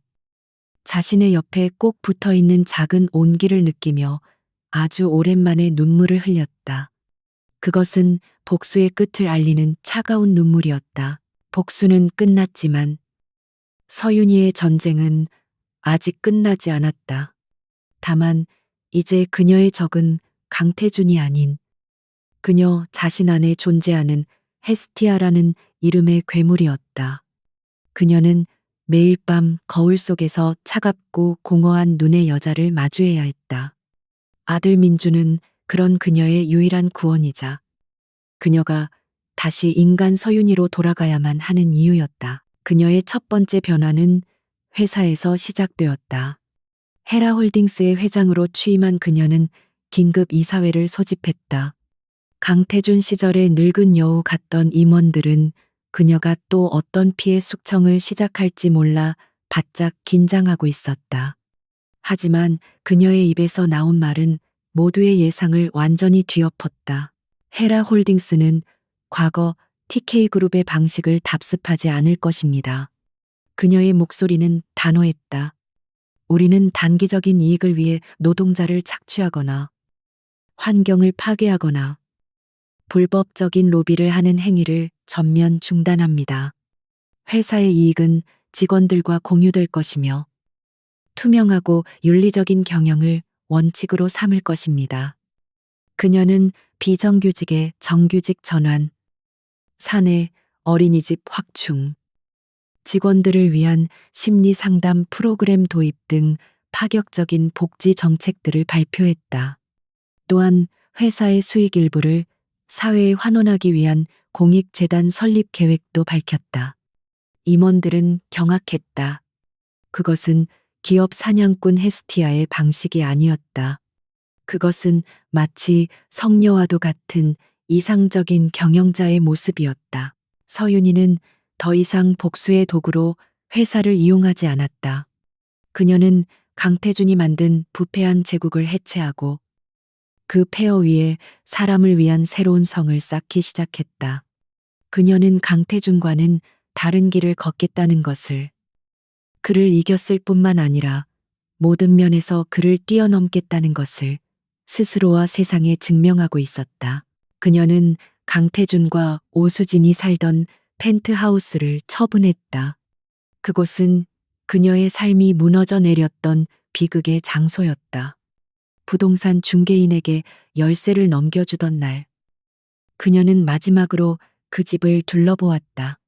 자신의 옆에 꼭 붙어 있는 작은 온기를 느끼며 아주 오랜만에 눈물을 흘렸다. 그것은 복수의 끝을 알리는 차가운 눈물이었다. 복수는 끝났지만 서윤이의 전쟁은 아직 끝나지 않았다. 다만 이제 그녀의 적은 강태준이 아닌 그녀 자신 안에 존재하는 헤스티아라는 이름의 괴물이었다. 그녀는 매일 밤 거울 속에서 차갑고 공허한 눈의 여자를 마주해야 했다. 아들 민주는 그런 그녀의 유일한 구원이자 그녀가 다시 인간 서윤이로 돌아가야만 하는 이유였다. 그녀의 첫 번째 변화는 회사에서 시작되었다. 헤라홀딩스의 회장으로 취임한 그녀는 긴급 이사회를 소집했다. 강태준 시절의 늙은 여우 같던 임원들은 그녀가 또 어떤 피해 숙청을 시작할지 몰라 바짝 긴장하고 있었다. 하지만 그녀의 입에서 나온 말은 모두의 예상을 완전히 뒤엎었다. 헤라홀딩스는 과거 TK그룹의 방식을 답습하지 않을 것입니다. 그녀의 목소리는 단호했다. 우리는 단기적인 이익을 위해 노동자를 착취하거나 환경을 파괴하거나 불법적인 로비를 하는 행위를 전면 중단합니다. 회사의 이익은 직원들과 공유될 것이며 투명하고 윤리적인 경영을 원칙으로 삼을 것입니다. 그녀는 비정규직의 정규직 전환, 사내 어린이집 확충, 직원들을 위한 심리 상담 프로그램 도입 등 파격적인 복지 정책들을 발표했다. 또한 회사의 수익 일부를 사회에 환원하기 위한 공익재단 설립 계획도 밝혔다. 임원들은 경악했다. 그것은 기업 사냥꾼 헤스티아의 방식이 아니었다. 그것은 마치 성녀와도 같은 이상적인 경영자의 모습이었다. 서윤이는 더 이상 복수의 도구로 회사를 이용하지 않았다. 그녀는 강태준이 만든 부패한 제국을 해체하고 그 폐허 위에 사람을 위한 새로운 성을 쌓기 시작했다. 그녀는 강태준과는 다른 길을 걷겠다는 것을, 그를 이겼을 뿐만 아니라 모든 면에서 그를 뛰어넘겠다는 것을 스스로와 세상에 증명하고 있었다. 그녀는 강태준과 오수진이 살던 펜트하우스를 처분했다. 그곳은 그녀의 삶이 무너져 내렸던 비극의 장소였다. 부동산 중개인에게 열쇠를 넘겨주던 날, 그녀는 마지막으로 그 집을 둘러보았다.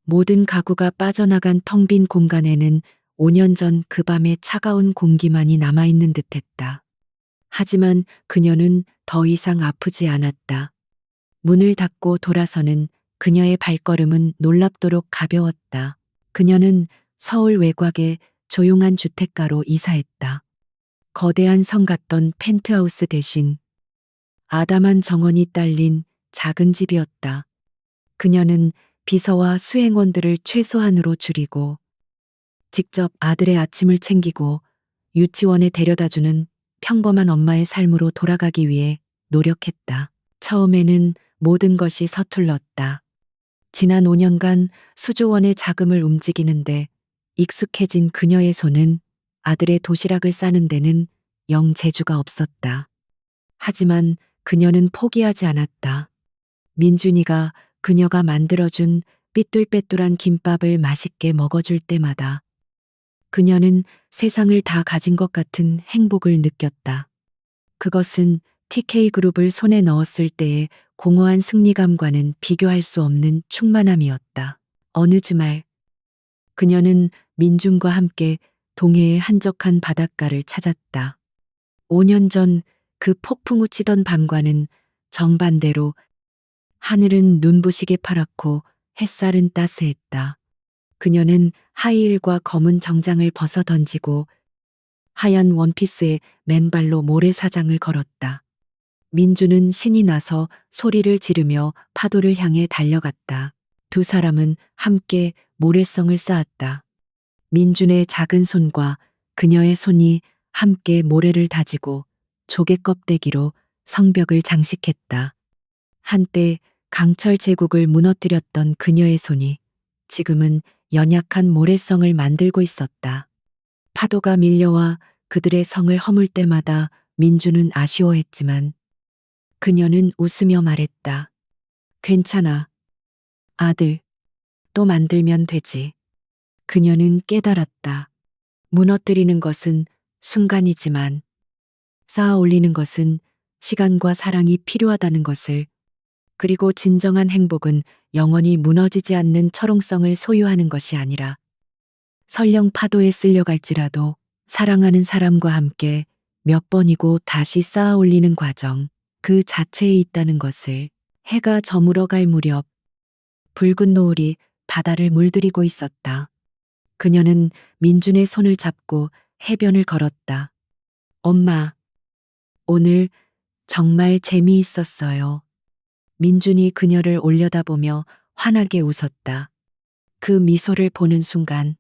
모든 가구가 빠져나간 텅 빈 공간에는 5년 전 그 밤의 차가운 공기만이 남아있는 듯했다. 하지만 그녀는 더 이상 아프지 않았다. 문을 닫고 돌아서는 그녀의 발걸음은 놀랍도록 가벼웠다. 그녀는 서울 외곽의 조용한 주택가로 이사했다. 거대한 성 같던 펜트하우스 대신 아담한 정원이 딸린 작은 집이었다. 그녀는 비서와 수행원들을 최소한으로 줄이고 직접 아들의 아침을 챙기고 유치원에 데려다주는 평범한 엄마의 삶으로 돌아가기 위해 노력했다. 처음에는 모든 것이 서툴렀다. 지난 5년간 수조 원의 자금을 움직이는데 익숙해진 그녀의 손은 아들의 도시락을 싸는 데는 영 재주가 없었다. 하지만 그녀는 포기하지 않았다. 민준이가 그녀가 만들어준 삐뚤빼뚤한 김밥을 맛있게 먹어줄 때마다 그녀는 세상을 다 가진 것 같은 행복을 느꼈다. 그것은 TK그룹을 손에 넣었을 때의 공허한 승리감과는 비교할 수 없는 충만함이었다. 어느 주말, 그녀는 민준과 함께 동해의 한적한 바닷가를 찾았다. 5년 전 그 폭풍우 치던 밤과는 정반대로 하늘은 눈부시게 파랗고 햇살은 따스했다. 그녀는 하이힐과 검은 정장을 벗어 던지고 하얀 원피스에 맨발로 모래사장을 걸었다. 민주는 신이 나서 소리를 지르며 파도를 향해 달려갔다. 두 사람은 함께 모래성을 쌓았다. 민준의 작은 손과 그녀의 손이 함께 모래를 다지고 조개 껍데기로 성벽을 장식했다. 한때 강철 제국을 무너뜨렸던 그녀의 손이 지금은 연약한 모래성을 만들고 있었다. 파도가 밀려와 그들의 성을 허물 때마다 민주는 아쉬워했지만 그녀는 웃으며 말했다. 괜찮아. 아들, 또 만들면 되지. 그녀는 깨달았다. 무너뜨리는 것은 순간이지만 쌓아 올리는 것은 시간과 사랑이 필요하다는 것을, 그리고 진정한 행복은 영원히 무너지지 않는 철옹성을 소유하는 것이 아니라 설령 파도에 쓸려갈지라도 사랑하는 사람과 함께 몇 번이고 다시 쌓아 올리는 과정 그 자체에 있다는 것을. 해가 저물어 갈 무렵 붉은 노을이 바다를 물들이고 있었다. 그녀는 민준의 손을 잡고 해변을 걸었다. 엄마, 오늘 정말 재미있었어요. 민준이 그녀를 올려다보며 환하게 웃었다. 그 미소를 보는 순간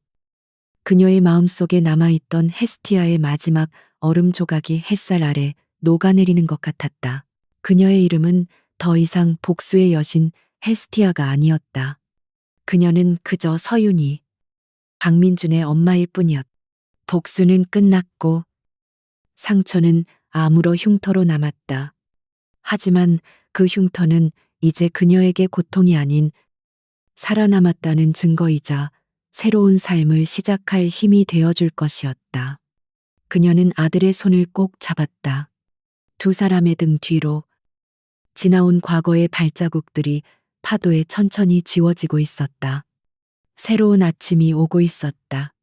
그녀의 마음속에 남아있던 헤스티아의 마지막 얼음 조각이 햇살 아래 녹아내리는 것 같았다. 그녀의 이름은 더 이상 복수의 여신 헤스티아가 아니었다. 그녀는 그저 서윤이, 강민준의 엄마일 뿐이었다. 복수는 끝났고 상처는 아무로 흉터로 남았다. 하지만 그 흉터는 이제 그녀에게 고통이 아닌 살아남았다는 증거이자 새로운 삶을 시작할 힘이 되어줄 것이었다. 그녀는 아들의 손을 꼭 잡았다. 두 사람의 등 뒤로 지나온 과거의 발자국들이 파도에 천천히 지워지고 있었다. 새로운 아침이 오고 있었다.